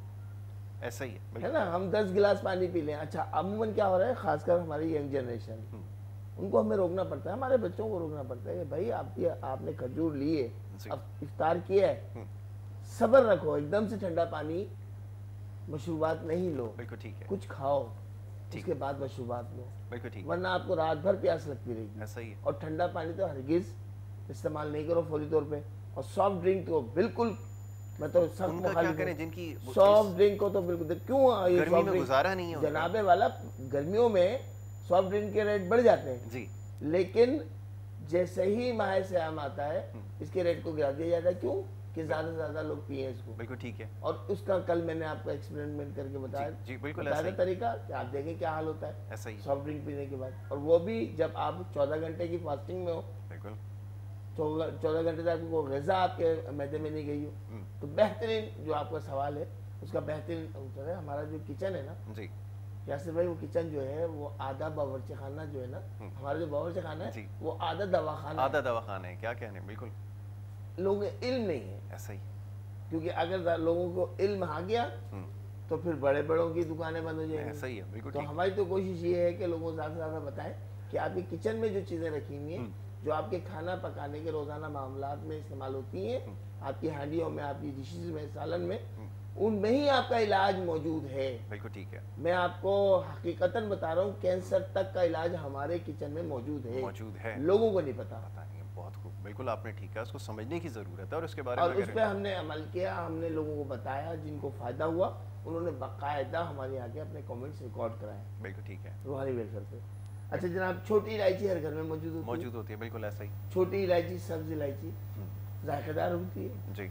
ایسا ہی ہے نا. ہم 10 گلاس پانی پی لیں. اچھا عموماً کیا ہو رہا ہے, خاص کر ہماری ینگ جنریشن, ان کو ہمیں روکنا پڑتا ہے, ہمارے بچوں کو روکنا پڑتا ہے کہ بھائی آپ نے کھجور لی ہے, اب افطار کیا ہے, صبر رکھو, ایک دم سے ٹھنڈا پانی مشروبات نہیں لو, کچھ کھاؤ اس کے بعد مشروبات لو, ورنہ آپ کو رات بھر پیاس لگتی رہے گی. اور ٹھنڈا پانی تو ہرگز استعمال نہیں کرو فوری طور پہ. اور سافٹ ڈرنک تو بالکل, میں تو سخت مخالف ہوں سافٹ ڈرنک کو. تو بالکل کیوں جناب والا, گرمیوں میں سافٹ ڈرنک کے ریٹ بڑھ جاتے ہیں لیکن جیسے ہی ماہ سیام آتا ہے اس کے ریٹ کو گرا دیا جاتا ہے. کیوں کہ زیادہ سے زیادہ لوگ پیئیں اس کو. بالکل ٹھیک ہے. اور اس کا کل میں نے آپ کو ایکسپیریمنٹ کر کے بتایا طریقہ کہ آپ دیکھیں کیا حال ہوتا ہے سافٹ ڈرنک پینے کے بعد. اور وہ بھی جب آپ 14 گھنٹے کی فاسٹنگ میں ہو, 14 گھنٹے تک وہ غذا آپ کے معدے میں نہیں گئی ہو. تو بہترین جو آپ کا سوال ہے اس کا بہترین عنصر ہے ہمارا جو کچن ہے نا جی یاسر بھائی، وہ کچن جو ہے وہ آدھا باورچی خانہ جو ہے نا، ہمارا جو باورچی خانہ ہے جی وہ آدھا دواخانہ ہے. آدھا دواخانہ ہے. کیا کہنے، بالکل لوگوں کو علم نہیں ہے، ایسا ہی. کیونکہ اگر لوگوں کو علم آ گیا تو پھر بڑے بڑوں کی دکانیں بند ہو جائیں گی. ایسا ہی ہے، بالکل تو ٹھیک. ہماری تو کوشش یہ ہے کہ لوگوں کو زیادہ سے زیادہ بتائیں کہ آپ کے کچن میں جو چیزیں رکھی ہوئی ہیں، جو آپ کے کھانا پکانے کے روزانہ معاملات میں استعمال ہوتی ہیں، آپ کی ہانڈیوں میں، آپ کی ڈشز میں، سالن میں، ان میں ہی آپ کا علاج موجود ہے. بالکل ٹھیک ہے. میں آپ کو حقیقتاً بتا رہا ہوں، کینسر تک کا علاج ہمارے کچن میں موجود ہے، لوگوں کو نہیں پتا. بہت خوب، بالکل آپ نے ٹھیک کہا. اس کو سمجھنے کی ضرورت ہے اور اس کے بارے اور میں اس پہ ہم نے عمل کیا، ہم نے لوگوں کو بتایا، جن کو فائدہ ہوا انہوں نے باقاعدہ ہمارے آگے اپنے کامنٹس ریکارڈ کرائے. بالکل ٹھیک ہے. روحانی ویلفیئر پہ. اچھا جناب، چھوٹی الائچی ہر گھر میں موجود ہوتی ہے. بالکل ایسا ہی. چھوٹی الائچی، سبز الائچی ذائقہ دار ہوتی ہے. جی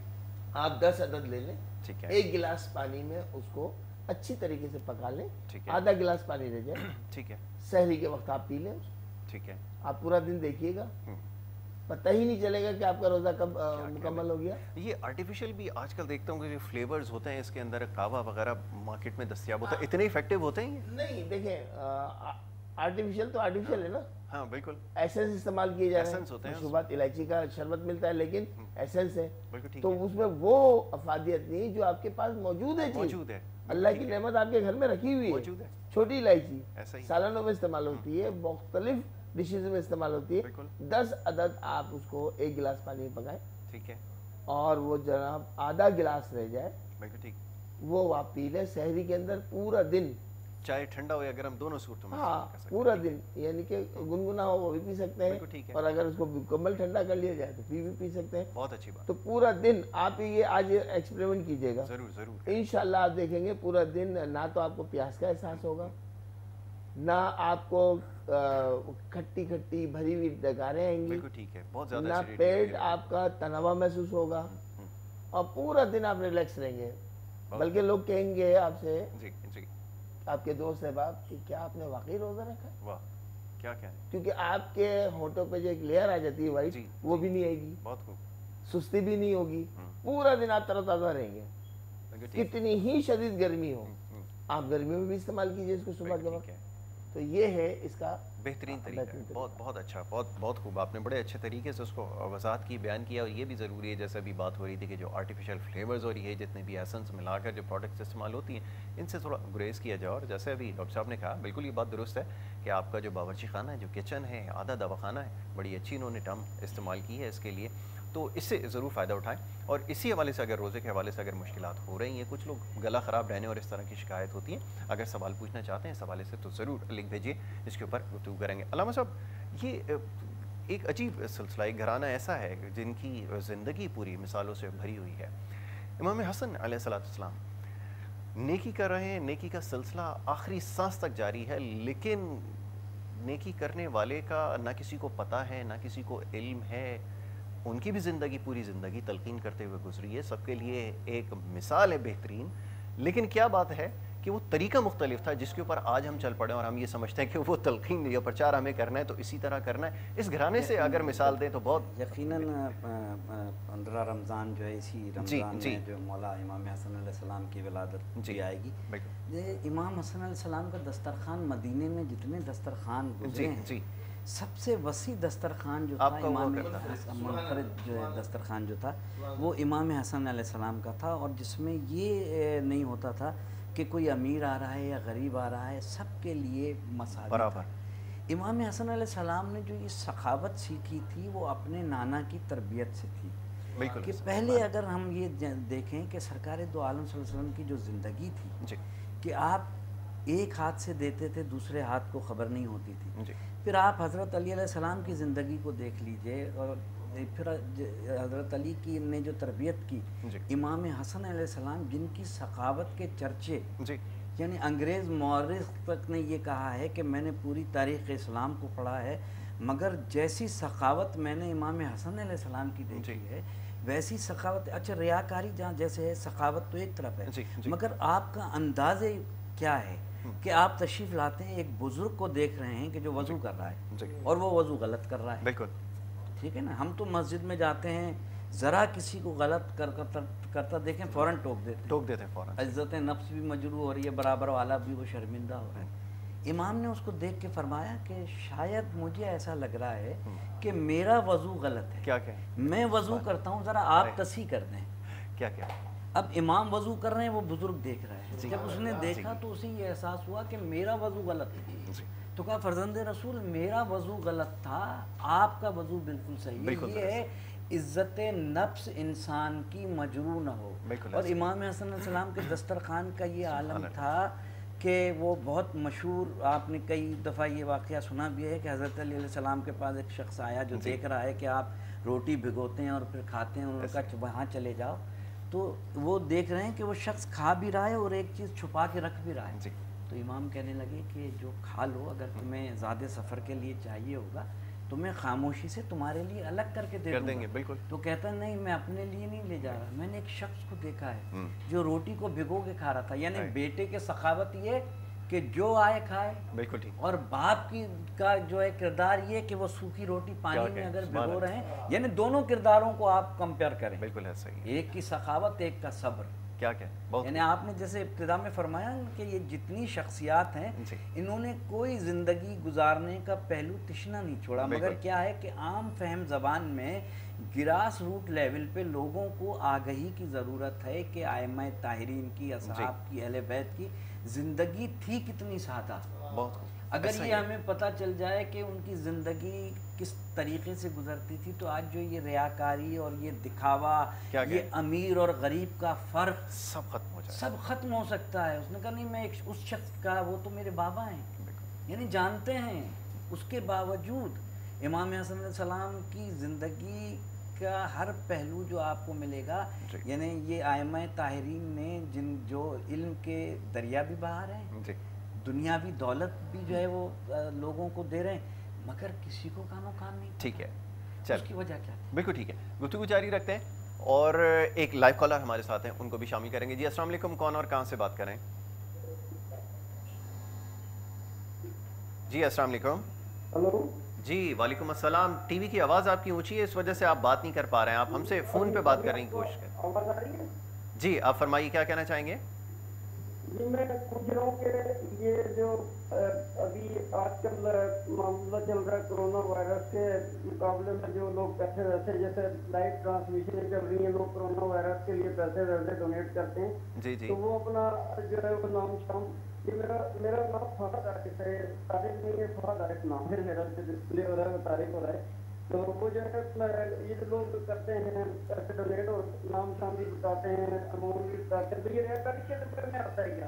آپ 10 عدد لے لیں، ٹھیک ہے. 1 گلاس پانی میں اس کو اچھی طریقے سے پکا لیں، ٹھیک ہے. آدھا گلاس پانی رہ جائے، ٹھیک ہے. سحری کے وقت آپ پی لیں. ٹھیک ہے. آپ پورا دن دیکھیے گا، پتہ ہی نہیں چلے گا کہ آپ کا روزہ کب مکمل ہو گیا. یہ آرٹیفیشل بھی آج کل دیکھتا ہوں کہ جو فلیورز ہوتے ہیں اس کے اندر، کعوہ وغیرہ مارکیٹ میں دستیاب ہوتا ہے، اتنے افیکٹو ہوتے ہیں یہ؟ نہیں، دیکھیں آرٹیفیشل تو آرٹیفیشل ہے نا. ہاں بالکل. ایسنس استعمال کیے جا رہے ایسنس ہوتے ہیں. مشروبات، الائچی کا شربت ملتا ہے لیکن ایسنس ہے، بالکل ٹھیک تو ہے. اس میں وہ افادیت نہیں جو آپ کے پاس موجود ہے. موجود ہے. اللہ کی نعمت آپ کے گھر میں رکھی ہوئی موجود ہے. چھوٹی الائچی ایسا ہی. سالنوں میں استعمال ہوتی ہے، مختلف ڈشز میں استعمال ہوتی ہے. بالکل. 10 عدد آپ اس کو 1 گلاس پانی میں پکائیں، ٹھیک ہے. اور وہ جناب آدھا گلاس رہ جائے، بالکل ٹھیک. وہ آپ پی لیں سحری کے اندر پورا دن. چاہے ٹھنڈا ہو یا گرم، دونوں صورتوں میں. ہاں پورا دن، یعنی کہ گنگنا ہو وہ بھی پی سکتے ہیں، اور اگر اس کو مکمل ٹھنڈا کر لیا جائے تو پی سکتے ہیں. بہت اچھی بات. تو پورا دن آپ یہ آج ایکسپریمنٹ کیجئے گا، ضرور ضرور. انشاءاللہ آپ دیکھیں گے پورا دن نہ تو آپ کو پیاس کا احساس ہوگا، نہ آپ کو کھٹی کھٹی بھری ہوئی ڈگاریں آئیں گی، بالکل ٹھیک ہے. بہت زیادہ نہ پیٹ آپ کا تناوا محسوس ہوگا، اور پورا دن آپ ریلیکس رہیں گے. بلکہ لوگ کہیں گے آپ سے، جی جی، آپ کے دوست احباب، کہ کیا آپ نے واقعی روزہ رکھا ہے؟ واہ کیا کیا ہے. کیونکہ آپ کے ہونٹوں پہ جو ایک لیئر آ جاتی ہے وائٹ، وہ بھی نہیں آئے گی، بہت خوب. سستی بھی نہیں ہوگی، پورا دن آپ تر و تازہ رہیں گے. کتنی ہی شدید گرمی ہو، آپ گرمیوں میں بھی استعمال کیجئے اس کو صبح کے وقت. تو یہ ہے اس کا بہترین طریقہ. بہت بہت اچھا، بہت خوب. آپ نے بڑے اچھے طریقے سے اس کو وضاحت کی، بیان کیا. اور یہ بھی ضروری ہے، جیسے ابھی بات ہو رہی تھی کہ جو آرٹیفیشل فلیورز اور یہ جتنے بھی ایسنس ملا کر جو پروڈکٹس استعمال ہوتی ہیں، ان سے تھوڑا گریز کیا جائے. اور جیسے ابھی ڈاکٹر صاحب نے کہا، بالکل یہ بات درست ہے کہ آپ کا جو باورچی خانہ ہے، جو کچن ہے، آدھا دواخانہ ہے، بڑی اچھی انہوں نے ٹرم استعمال کی ہے اس کے لیے. تو اس سے ضرور فائدہ اٹھائیں. اور اسی حوالے سے اگر روزے کے حوالے سے اگر مشکلات ہو رہی ہیں، کچھ لوگ گلا خراب رہنے اور اس طرح کی شکایت ہوتی ہے، اگر سوال پوچھنا چاہتے ہیں اس حوالے سے تو ضرور لنک بھیجیے، اس کے اوپر گفتگو کریں گے. علامہ صاحب، یہ ایک عجیب سلسلہ، ایک گھرانہ ایسا ہے جن کی زندگی پوری مثالوں سے بھری ہوئی ہے. امام حسن علیہ السلام نیکی کر رہے ہیں، نیکی کا سلسلہ آخری سانس تک جاری ہے، لیکن نیکی کرنے والے کا نہ کسی کو پتہ ہے، نہ کسی کو علم ہے. ان کی بھی زندگی پوری زندگی تلقین کرتے ہوئے گزری ہے، سب کے لیے ایک مثال ہے بہترین. لیکن کیا بات ہے کہ وہ طریقہ مختلف تھا جس کے اوپر آج ہم چل پڑے اور ہم یہ سمجھتے ہیں کہ وہ تلقین یا پرچار ہمیں کرنا ہے تو اسی طرح کرنا ہے. اس گھرانے سے اگر مثال دیں تو بہت یقیناً 15 رمضان جو ہے، اسی رمضان میں جو مولا امام حسن علیہ السلام کی ولادت بھی آئے گی. امام حسن علیہ السلام کا دسترخوان، مدینے میں جتنے دسترخوان گزرے ہیں، سب سے وسیع دسترخوان جو تھا امام منفرد جو ہے دسترخوان جو تھا وہ امام حسن علیہ السلام کا تھا. اور جس میں یہ نہیں ہوتا تھا کہ کوئی امیر آ رہا ہے یا غریب آ رہا ہے، سب کے لیے مساوی برابر. امام حسن علیہ السلام نے جو یہ سخاوت سیکھی تھی وہ اپنے نانا کی تربیت سے تھی. کہ پہلے اگر ہم یہ دیکھیں کہ سرکار دو عالم صلی اللہ علیہ وسلم کی جو زندگی تھی کہ آپ ایک ہاتھ سے دیتے تھے، دوسرے ہاتھ کو خبر نہیں ہوتی تھی. پھر آپ حضرت علی علیہ السلام کی زندگی کو دیکھ لیجئے، اور پھر حضرت علی کی نے جو تربیت کی، امام حسن علیہ السلام جن کی سخاوت کے چرچے، یعنی انگریز مورخ تک نے یہ کہا ہے کہ میں نے پوری تاریخ اسلام کو پڑھا ہے، مگر جیسی سخاوت میں نے امام حسن علیہ السلام کی دیکھی ہے ویسی سخاوت. اچھا ریاکاری جہاں جیسے ہے، سخاوت تو ایک طرف ہے، مگر آپ کا انداز کیا ہے کہ آپ تشریف لاتے ہیں، ایک بزرگ کو دیکھ رہے ہیں کہ جو وضو کر رہا ہے اور وہ وضو غلط کر رہا ہے. بالکل ٹھیک ہے نا. ہم تو مسجد میں جاتے ہیں ذرا کسی کو غلط کرتا دیکھیں فوراً ٹوک دیتے ہیں فوراً. عزت نفس بھی مجروح ہو رہی ہے، برابر والا بھی وہ شرمندہ ہو رہا ہے. امام نے اس کو دیکھ کے فرمایا کہ شاید مجھے ایسا لگ رہا ہے کہ میرا وضو غلط ہے. کیا میں وضو کرتا ہوں، ذرا آپ تصحیح کر دیں. کیا اب امام وضو کر رہے ہیں، وہ بزرگ دیکھ رہے ہیں. جب اس نے دیکھا تو اسے یہ احساس ہوا کہ میرا وضو غلط ہے. تو کہا فرزند رسول میرا وضو غلط تھا، آپ کا وضو بالکل صحیح ہے. یہ ہے عزت نفس انسان کی مجروح نہ ہو. اور امام حسن علیہ السلام کے دسترخوان کا یہ عالم تھا کہ وہ بہت مشہور، آپ نے کئی دفعہ یہ واقعہ سنا بھی ہے کہ حضرت علی علیہ السلام کے پاس ایک شخص آیا جو دیکھ رہا ہے کہ آپ روٹی بھگوتے ہیں اور پھر کھاتے ہیں، انہوں نے کہا وہاں چلے جاؤ. تو وہ دیکھ رہے ہیں کہ وہ شخص کھا بھی رہا ہے اور ایک چیز چھپا کے رکھ بھی رہا ہے. تو امام کہنے لگے کہ جو کھا لو، اگر تمہیں زیادہ سفر کے لیے چاہیے ہوگا تو میں خاموشی سے تمہارے لیے الگ کر کے دے دیں گے. بالکل. تو کہتا نہیں میں اپنے لیے نہیں لے جا رہا، میں نے ایک شخص کو دیکھا ہے جو روٹی کو بھگو کے کھا رہا تھا. یعنی بیٹے کے سخاوت یہ کہ جو آئے کھائے. بالکل ٹھیک. اور باپ کی کا جو ہے کردار یہ کہ وہ سوکھی روٹی پانی میں اگر بھگو رہے ہیں. یعنی دونوں کرداروں کو آپ کمپیئر کریں. بالکل ایسا ہی. ایک کی سخاوت، ایک کا صبر. کیا یعنی آپ نے جیسے ابتدا میں فرمایا کہ یہ جتنی شخصیات ہیں انہوں نے کوئی زندگی گزارنے کا پہلو تشنا نہیں چھوڑا، مگر کیا ہے کہ عام فہم زبان میں گراس روٹ لیول پہ لوگوں کو آگہی کی ضرورت ہے کہ ائمہ طاہرین کی، اصحاب کی، اہل بیت کی زندگی تھی کتنی سادہ. اگر یہ ہمیں پتہ چل جائے کہ ان کی زندگی کس طریقے سے گزرتی تھی تو آج جو یہ ریاکاری اور یہ دکھاوا، یہ امیر اور غریب کا فرق سب ختم ہو جائے، سب ختم ہو سکتا ہے. اس نے کہا نہیں میں اس شخص کا، وہ تو میرے بابا ہیں، یعنی جانتے ہیں. اس کے باوجود امام حسن علیہ السلام کی زندگی کا ہر پہلو جو آپ کو ملے گا، یعنی یہ ائمہ طاہرین نے جو علم کے دریا بھی بہا رہے ہیں، دنیاوی دولت بھی جو ہے وہ لوگوں کو دے رہے ہیں، مگر کسی کو کام نہیں. ٹھیک ہے، اس کی وجہ کیا ہے؟ بالکل ٹھیک ہے. گفتگو جاری رکھتے ہیں اور ایک لائیو کالر ہمارے ساتھ ہیں، ان کو بھی شامل کریں گے. جی السلام علیکم، کون اور کہاں سے بات کر رہے ہیں؟ جی السلام علیکم. ہلو. جی وعلیکم السلام. ٹی وی کی آواز آپ کی اونچی ہے، اس وجہ سے آپ بات نہیں کر پا رہے ہیں. آپ ہم سے فون پہ بات کرنے کی کوشش کریں. آواز آ رہی ہے؟ جی آپ فرمائیے، کیا کہنا چاہیں گے؟ جی میں پوچھ رہا ہوں کہ یہ جو ابھی آج کل معاملہ چل رہا ہے کرونا وائرس کے مقابلے میں، جو لوگ پیسے ویسے جیسے لائیو ٹرانسمیشن چل رہی ہیں، لوگ کرونا وائرس کے لیے پیسے ویسے ڈونیٹ کرتے ہیں، تو وہ اپنا جو ہے وہ نام شام، یہ میرا نام فہد عارف ہے، طارق نہیں ہے، فہد عارف نام ہے میرا، جو ڈسپلے ہو رہا ہے وہ طارق ہو رہا ہے. تو وہ جو ہے یہ لوگ کرتے ہیں پیسے ڈونیٹ اور نام شام بھی بتاتے ہیں، اماؤنٹ بھی بتاتے ہیں، تو یہ ریاکاری کے نمبر میں آتا ہے کیا؟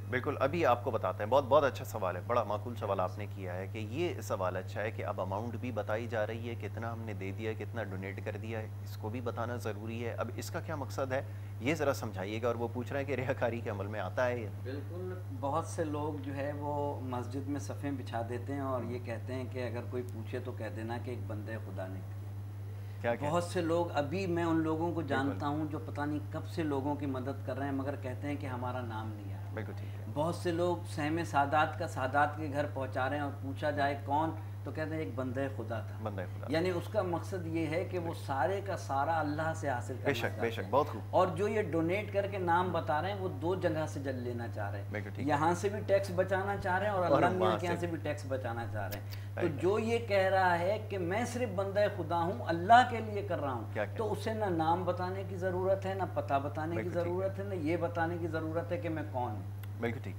بالکل ابھی آپ کو بتاتے ہیں. بہت اچھا سوال ہے، بڑا معقول سوال آپ نے کیا ہے کہ یہ سوال اچھا ہے کہ اب اماؤنٹ بھی بتائی جا رہی ہے، کتنا ہم نے دے دیا ہے، کتنا ڈونیٹ کر دیا ہے، اس کو بھی بتانا ضروری ہے. اب اس کا کیا مقصد ہے یہ ذرا سمجھائیے گا. اور وہ پوچھ رہے ہیں کہ ریاکاری کے عمل میں آتا ہے یہ؟ بالکل. بہت سے لوگ جو ہے وہ مسجد میں صفیں بچھا دیتے ہیں اور یہ کہتے ہیں کہ اگر کوئی پوچھے تو کہہ دینا کہ ایک بندے خدا نے کیا. بہت سے لوگ، ابھی میں ان لوگوں کو جانتا ہوں جو پتہ نہیں کب سے لوگوں کی مدد کر رہے ہیں مگر کہتے ہیں کہ ہمارا نام نہیں آیا. بالکل ٹھیک ہے. بہت سے لوگ سہم سادات کا سادات کے گھر پہنچا رہے ہیں اور پوچھا جائے کون تو کہتے ہیں ایک بندہ خدا تھا. یعنی اس کا مقصد یہ ہے کہ وہ سارے کا سارا اللہ سے حاصل کرنا چاہتے ہیں. بے شک بہت خوب. اور جو یہ ڈونیٹ کر کے نام بتا رہے ہیں وہ دو جگہ سے جل لینا چاہ رہے ہیں. یہاں سے بھی ٹیکس بچانا چاہ رہے ہیں اور اللہ میاں کے یہاں سے بھی ٹیکس بچانا چاہ رہے ہیں. تو جو یہ کہہ رہا ہے کہ میں صرف بندہ خدا ہوں، اللہ کے لیے کر رہا ہوں، تو اسے نہ نام بتانے کی ضرورت ہے، نہ پتہ بتانے کی ضرورت ہے، نہ یہ بتانے کی ضرورت ہے کہ میں کون ہوں.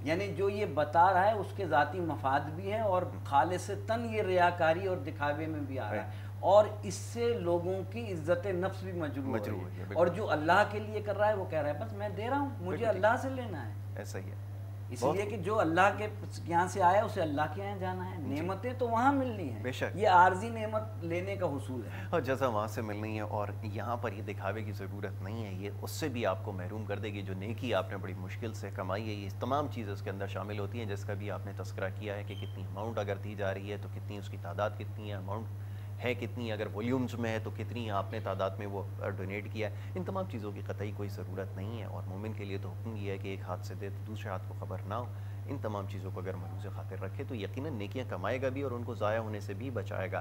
یعنی جو یہ بتا رہا ہے اس کے ذاتی مفاد بھی ہے اور خالصتاً یہ ریاکاری اور دکھاوے میں بھی آ رہا ہے، اور اس سے لوگوں کی عزت نفس بھی مجروح ہو رہی ہے. اور جو اللہ کے لیے کر رہا ہے وہ کہہ رہا ہے بس میں دے رہا ہوں، مجھے اللہ سے لینا ہے. ایسا ہی ہے. اس لیے کہ جو اللہ کے یہاں سے آیا اسے اللہ کے یہاں جانا ہے. نعمتیں تو وہاں ملنی ہیں، یہ عارضی نعمت لینے کا حصول ہے اور جزا وہاں سے ملنی ہے. اور یہاں پر یہ دکھاوے کی ضرورت نہیں ہے، یہ اس سے بھی آپ کو محروم کر دے گی. جو نیکی آپ نے بڑی مشکل سے کمائی ہے، یہ تمام چیزیں اس کے اندر شامل ہوتی ہیں، جس کا بھی آپ نے تذکرہ کیا ہے کہ کتنی اماؤنٹ اگر دی جا رہی ہے تو کتنی اس کی تعداد کتنی ہے، اماؤنٹ ہے کتنی، اگر والیومز میں ہے تو کتنی آپ نے تعداد میں وہ ڈونیٹ کیا ہے. ان تمام چیزوں کی قطعی کوئی ضرورت نہیں ہے. اور مومن کے لیے تو حکم یہ ہے کہ ایک ہاتھ سے دے تو دوسرے ہاتھ کو خبر نہ ہو. ان تمام چیزوں کو اگر ملحوظ خاطر رکھے تو یقیناً نیکیاں کمائے گا بھی اور ان کو ضائع ہونے سے بھی بچائے گا.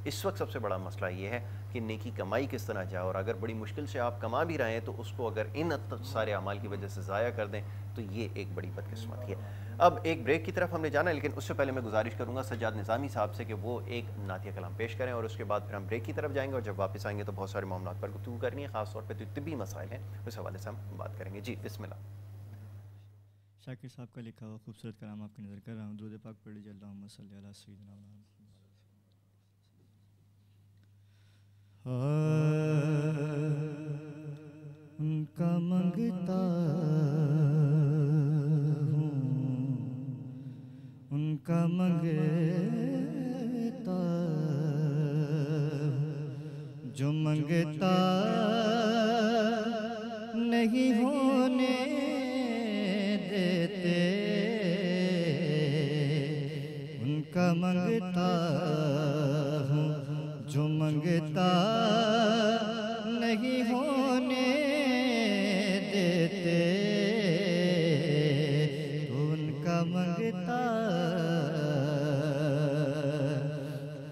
اس وقت سب سے بڑا مسئلہ یہ ہے کہ نیکی کمائی کس طرح جائے، اور اگر بڑی مشکل سے آپ کما بھی رہے ہیں تو اس کو اگر ان سارے اعمال کی وجہ سے ضائع کر دیں تو یہ ایک بڑی بدقسمتی ہے۔ اب ایک بریک کی طرف ہم نے جانا ہے، لیکن اس سے پہلے میں گزارش کروں گا سجاد نظامی صاحب سے کہ وہ ایک نعتیہ کلام پیش کریں، اور اس کے بعد پھر ہم بریک کی طرف جائیں گے، اور جب واپس آئیں گے تو بہت سارے معاملات پر گفتگو کرنی ہے، خاص طور پہ جو طبی مسائل ہیں اس حوالے سے ہم بات کریں گے۔ جی بسم اللہ۔ شاکر صاحب کا لکھا ہوا خوبصورت کلام آپ کی نظر کر رہا ہوں، درود پاک پڑھ لیجیے، اللہم صلی علی سیدنا محمد۔ ان کا منگتا ہوں، ان کا منگتا جو منگتا نہیں ہونے دیتے، ان کا منگتا ہوں جو منگتا نہیں ہونے دیتے، تو ان کا منگتا،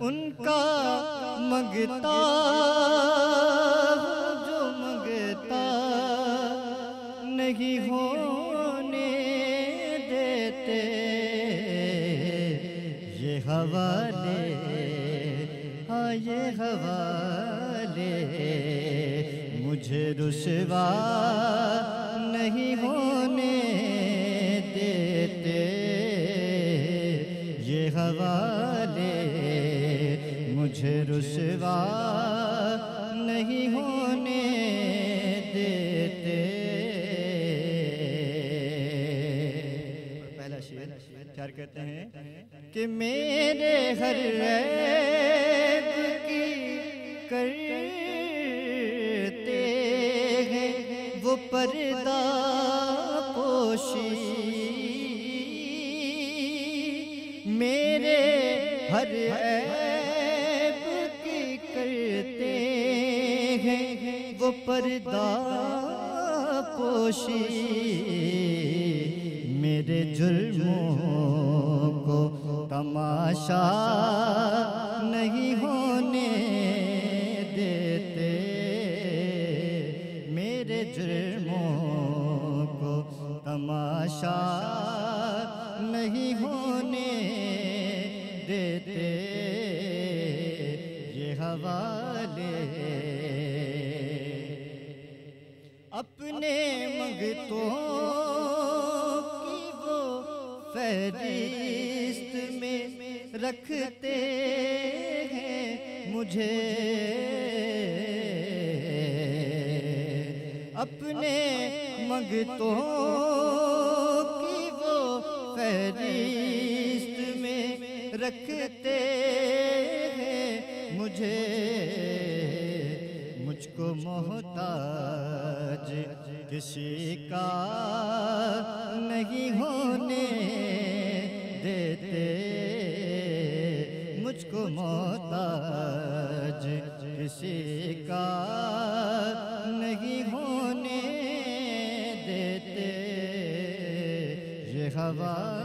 ان کا منگتا جو منگتا نہیں ہونے دیتے، یہ حوالے، ہاں یہ حوالے مجھے رسوا نہیں ہونے دیتے، یہ حوالے مجھے رسوا نہیں ہونے دیتے۔ پہلا شعر کیا کہتے ہیں کہ میرے ہر عیب کی کرتے ہیں وہ پردہ پوشی، میرے ہر عیب کی کرتے ہیں وہ پردہ پوشی، میرے جرموں کو تماشا نہیں ہونے دیتے، میرے جرموں کو تماشا نہیں ہونے دیتے، یہ حوالے اپنے منگتوں کی وہ فہرست میں رکھتے ہیں مجھے، اپنے منگتوں کی وہ فہرست میں رکھتے ہیں مجھے، مجھ کو محتاج کسی کا نہیں ہونے دیتے، مجھ کو محتاج کسی کا نہیں ہونے دیتے، یہ حوالے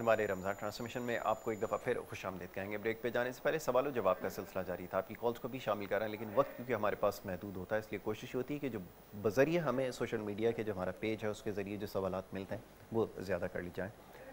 ہمارے رمضان ٹرانسمیشن میں آپ کو ایک دفعہ پھر خوش آمدید کہیں گے۔ بریک پہ جانے سے پہلے سوال و جواب کا سلسلہ جاری تھا، آپ کی کالز کو بھی شامل کر رہے ہیں، لیکن وقت کیونکہ ہمارے پاس محدود ہوتا ہے، اس لیے کوشش ہوتی ہے کہ جو بذریعہ ہمیں سوشل میڈیا کے جو ہمارا پیج ہے اس کے ذریعے جو سوالات ملتے ہیں وہ زیادہ کر لی جائیں۔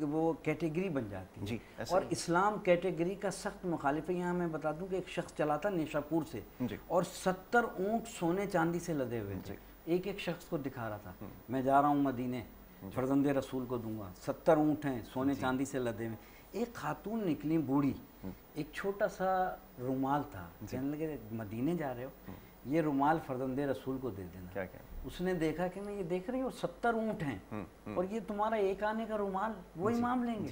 وہ کیٹیگری بن جاتی ہے جی، اور اسلام کیٹیگری کا سخت مخالف ہے. یہاں میں بتا دوں کہ ایک شخص چلا تھا نیشا پور سے اور 70 اونٹ سونے چاندی سے لدے ہوئے تھے. ایک شخص کو دکھا رہا تھا میں جا رہا ہوں مدینے فرزند رسول کو دوں گا, 70 اونٹ ہیں سونے چاندی سے لدے ہوئے. ایک خاتون نکلی بوڑھی, ایک چھوٹا سا رومال تھا, کہنے لگے مدینے جا رہے ہو یہ رومال فرزند رسول کو دے دینا. اس نے دیکھا کہ میں یہ دیکھ رہی ہوں 70 اونٹ ہیں اور یہ تمہارا ایک آنے کا رومال وہ امام لیں گے.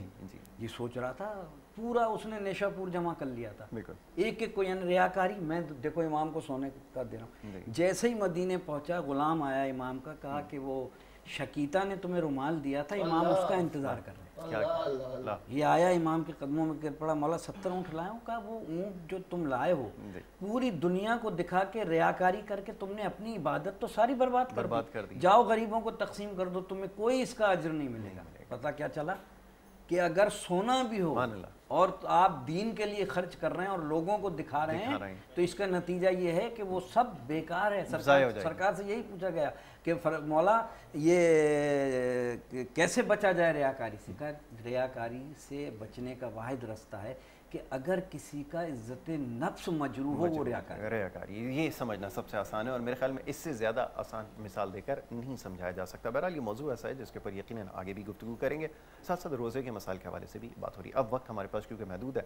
یہ سوچ رہا تھا, پورا اس نے نیشا پور جمع کر لیا تھا ایک ایک کو, یعنی ریاکاری, میں دیکھو امام کو سونے کا دے رہا ہوں. جیسے ہی مدینے پہنچا غلام آیا امام کا, کہا کہ وہ شکیتا نے تمہیں رومال دیا تھا, امام اس کا انتظار کر رہے ہیں. یہ آیا امام کے قدموں میں گر پڑا, مولا 70 اونٹ لائے ہوں. کہا وہ اونٹ جو تم لائے ہو پوری دنیا کو دکھا کے ریاکاری کر کے تم نے اپنی عبادت تو ساری برباد کر دی. جاؤ غریبوں کو تقسیم کر دو, تمہیں کوئی اس کا اجر نہیں ملے گا. پتہ کیا چلا کہ اگر سونا بھی ہو اور آپ دین کے لیے خرچ کر رہے ہیں اور لوگوں کو دکھا رہے ہیں تو اس کا نتیجہ یہ ہے کہ وہ سب بیکار ہے. سرکار سے یہی پوچھا گیا کہ مولا یہ کیسے بچا جائے ریاکاری سے. کہا ریاکاری سے بچنے کا واحد رستہ ہے کہ اگر کسی کا عزت نفس مجروح ہو وہ ریاکاری. یہ سمجھنا سب سے آسان ہے اور میرے خیال میں اس سے زیادہ آسان مثال دے کر نہیں سمجھایا جا سکتا. بہرحال یہ موضوع ایسا ہے جس کے اوپر یقیناً آگے بھی گفتگو کریں گے, ساتھ ساتھ روزے کے مسائل کے حوالے سے بھی بات ہو رہی ہے. اب وقت ہمارے پاس کیونکہ محدود ہے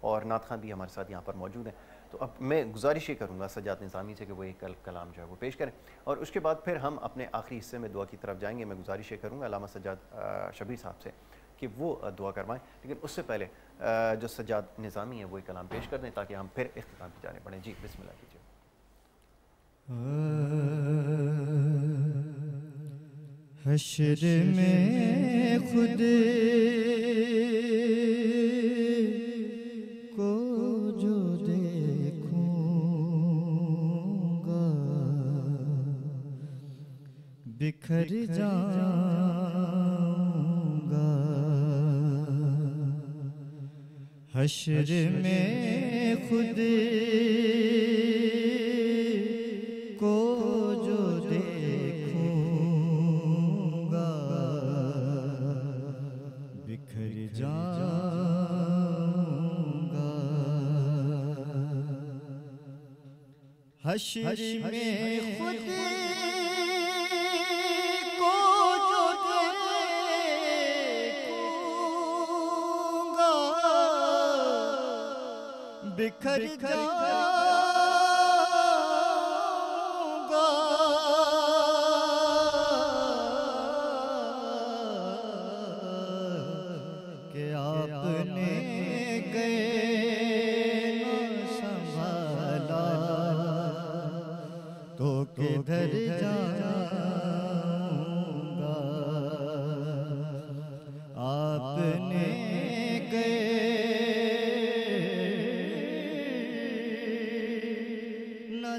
اور نعت خوان بھی ہمارے ساتھ یہاں پر موجود ہیں, تو اب میں گزارش یہ کروں گا سجاد نظامی سے کہ وہ ایک کلام جو ہے وہ پیش کریں اور اس کے بعد پھر ہم اپنے آخری حصے میں دعا کی طرف جائیں گے. میں گزارش یہ کروں گا علامہ سجاد شبیر صاحب سے کہ وہ دعا کروائیں, لیکن اس سے پہلے جو سجاد نظامی ہے وہ ایک کلام پیش کر دیں تاکہ ہم پھر اختتام کی جانب بڑھیں. جی بسم اللہ کیجیے. حشر میں خود کو جو دیکھوں گا بکھر جاؤں گا. حشر میں خود کو جو دیکھوں گا بکھر جاؤں گا. حشر میں خود کو جو دیکھوں گا بکھر جاؤں گا. کہ آپ نے گئے نہ سنبھالا تو کدھر جاؤں گا. آپ نے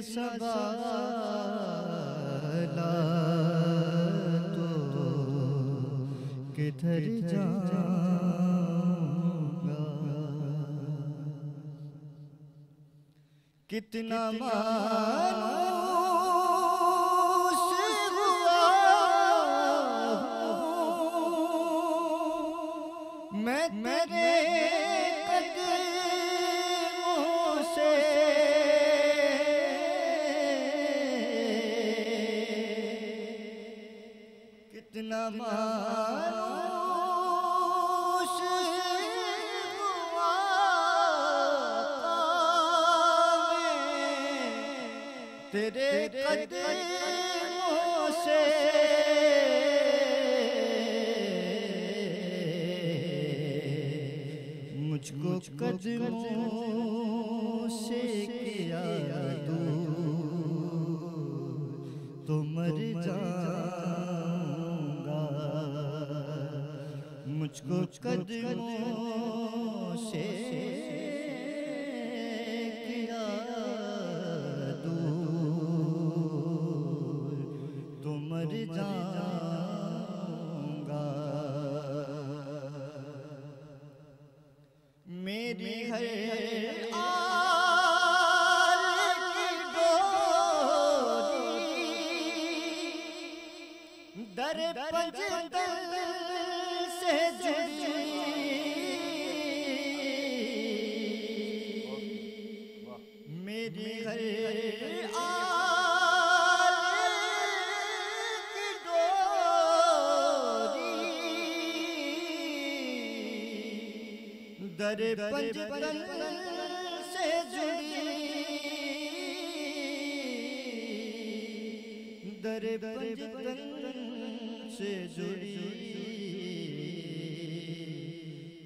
سنبھالا تو کدھر جاؤں گا. کتنا مانوس ہوا میں تیرے قدموں سے, کتنا مانوس ہوا تیرے قدموں سے. مجھ کو قدموں سے کیا دور تو مر جاؤں گا. مجھ کو قدموں سے کیا دور تو مر جاؤں گا. میری ہر آل کی ڈوری در پنجتن سے جڑی در پنجتن سے جڑی در پنجتن سے جڑی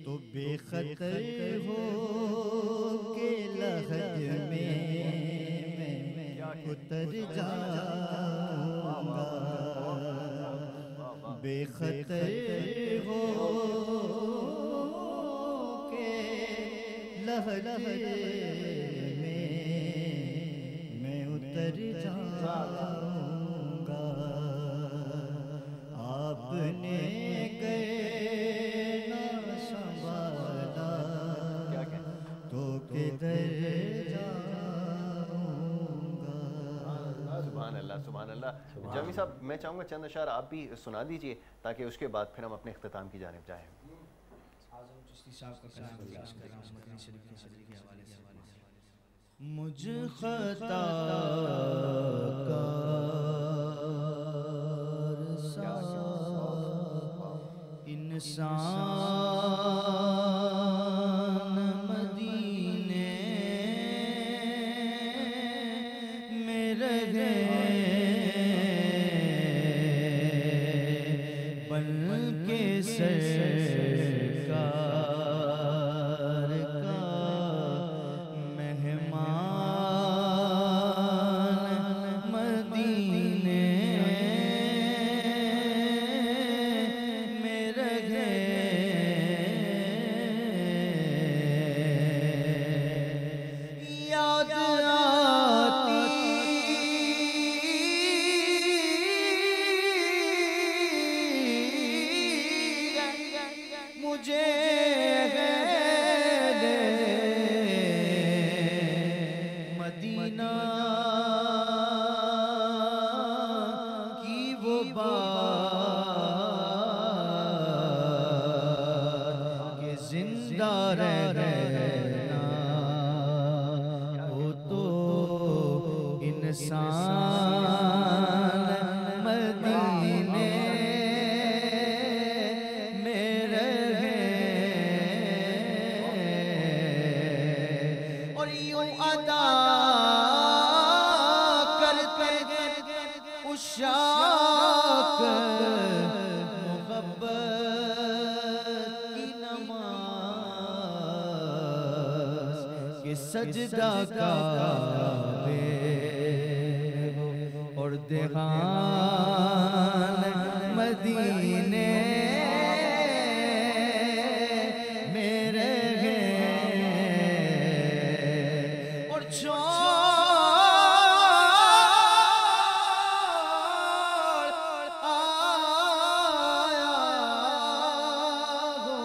تو بے خطر ہو کے لحد میں اتر جاؤں گا بے خطر ہو کے لحد میں اتر جاؤں گا آپ نے گئے نہ سنبھالا تو کدھر سبحان اللہ سبحان اللہ. جامی صاحب میں چاہوں گا چند اشعار آپ بھی سنا دیجئے تاکہ اس کے بعد پھر ہم اپنے اختتام کی جانب جائیں. مجھ خطا کار سا انسان مدینے میں رہے بن کے سرکار کا مہمان مدینے میں رہے یاد آتی مجھے مدینہ کی وہ بات کہ زندہ رہنا وہ تو انسان مدینے میں رہے اور یوں ادا کرتے عشاق محبت کی نماز کہ سجدہ کعبے اور دہان مدینے میں رہے اور چھوڑ آیا ہو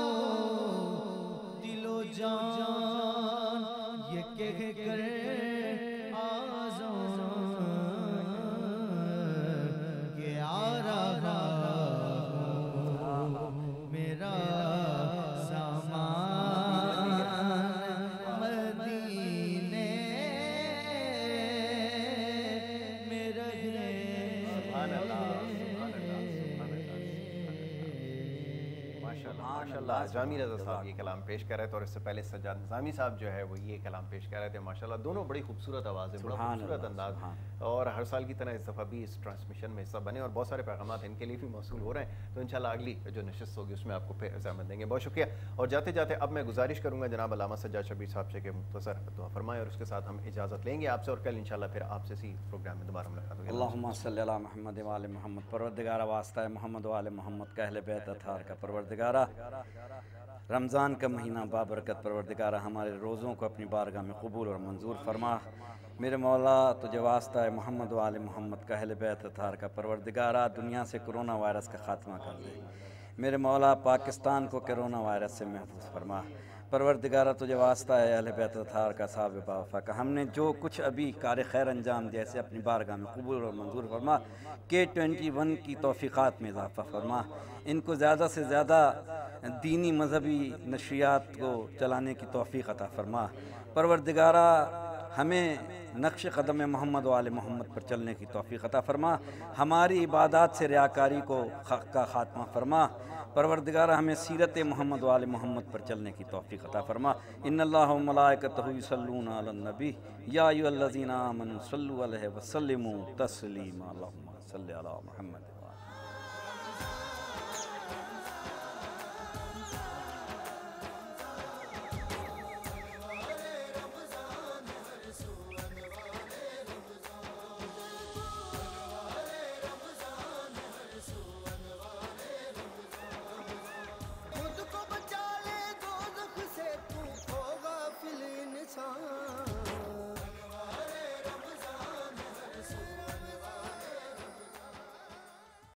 دل و جان یہ کہہ کر آزان کہ آ رہا ہوں میرا سامان مدینے میں رہے سبحان اللہ سبحان اللہ سبحان اللہ. ماشاءاللہ جامی رضا صاحب یہ کلام پیش کر رہے تھے اور اس سے پہلے سجاد نظامی صاحب جو ہے وہ یہ کلام پیش کر رہے تھے. ماشاءاللہ دونوں بڑی خوبصورت آوازیں, بڑا خوبصورت انداز, اور ہر سال کی طرح اس دفعہ بھی اس ٹرانسمیشن میں حصہ بنے اور بہت سارے پیغامات ان کے لیے بھی موصول ہو رہے ہیں. تو انشاءاللہ اگلی جو نشست ہوگی اس میں آپ کو پھر زحمت دیں گے. بہت شکریہ. اور جاتے جاتے اب میں گزارش کروں گا جناب علامہ سجاد شبیر صاحب سے کہ مختصر دعا فرمائیں اور اس کے ساتھ ہم اجازت لیں گے آپ سے, اور کل انشاءاللہ پھر آپ سے اسی پروگرام میں دوبارہ ملاقات ہوگی. اللہم صلی علی محمد و آل محمد. پروردگارہ واسطہ محمد و آل محمد کا اہل بیت اطہار کا پروردگارہ, رمضان کا مہینہ بابرکت پروردگارہ ہمارے روزوں کو اپنی بارگاہ میں قبول اور منظور فرما. میرے مولا تجھے واسطہ ہے محمد و آل محمد کا اہل بیت اطہار کا پروردگارہ دنیا سے کرونا وائرس کا خاتمہ کر دے. میرے مولا پاکستان کو کرونا وائرس سے محفوظ فرما. پروردگارہ تجھے واسطہ ہے اہل بیت اطہار کا صاحب وفا کا. ہم نے جو کچھ ابھی کار خیر انجام دیا اسے اپنی بارگاہ میں قبول اور منظور فرما. K21 کی توفیقات میں اضافہ فرما. ان کو زیادہ سے زیادہ دینی مذہبی نشریات کو چلانے کی توفیق عطا فرما. پروردگارہ ہمیں نقش قدم محمد و آل محمد پر چلنے کی توفیق عطا فرما. ہماری عبادات سے ریاکاری کو کا خاتمہ فرما. پروردگار ہمیں سیرت محمد و آل محمد پر چلنے کی توفیق عطا فرما۔ ان اللہ و ملائکتہ یصلون علی النبی یا ایھا الذین آمنوا صلوا علیہ وسلموا تسلیما اللہم صلی علی محمد۔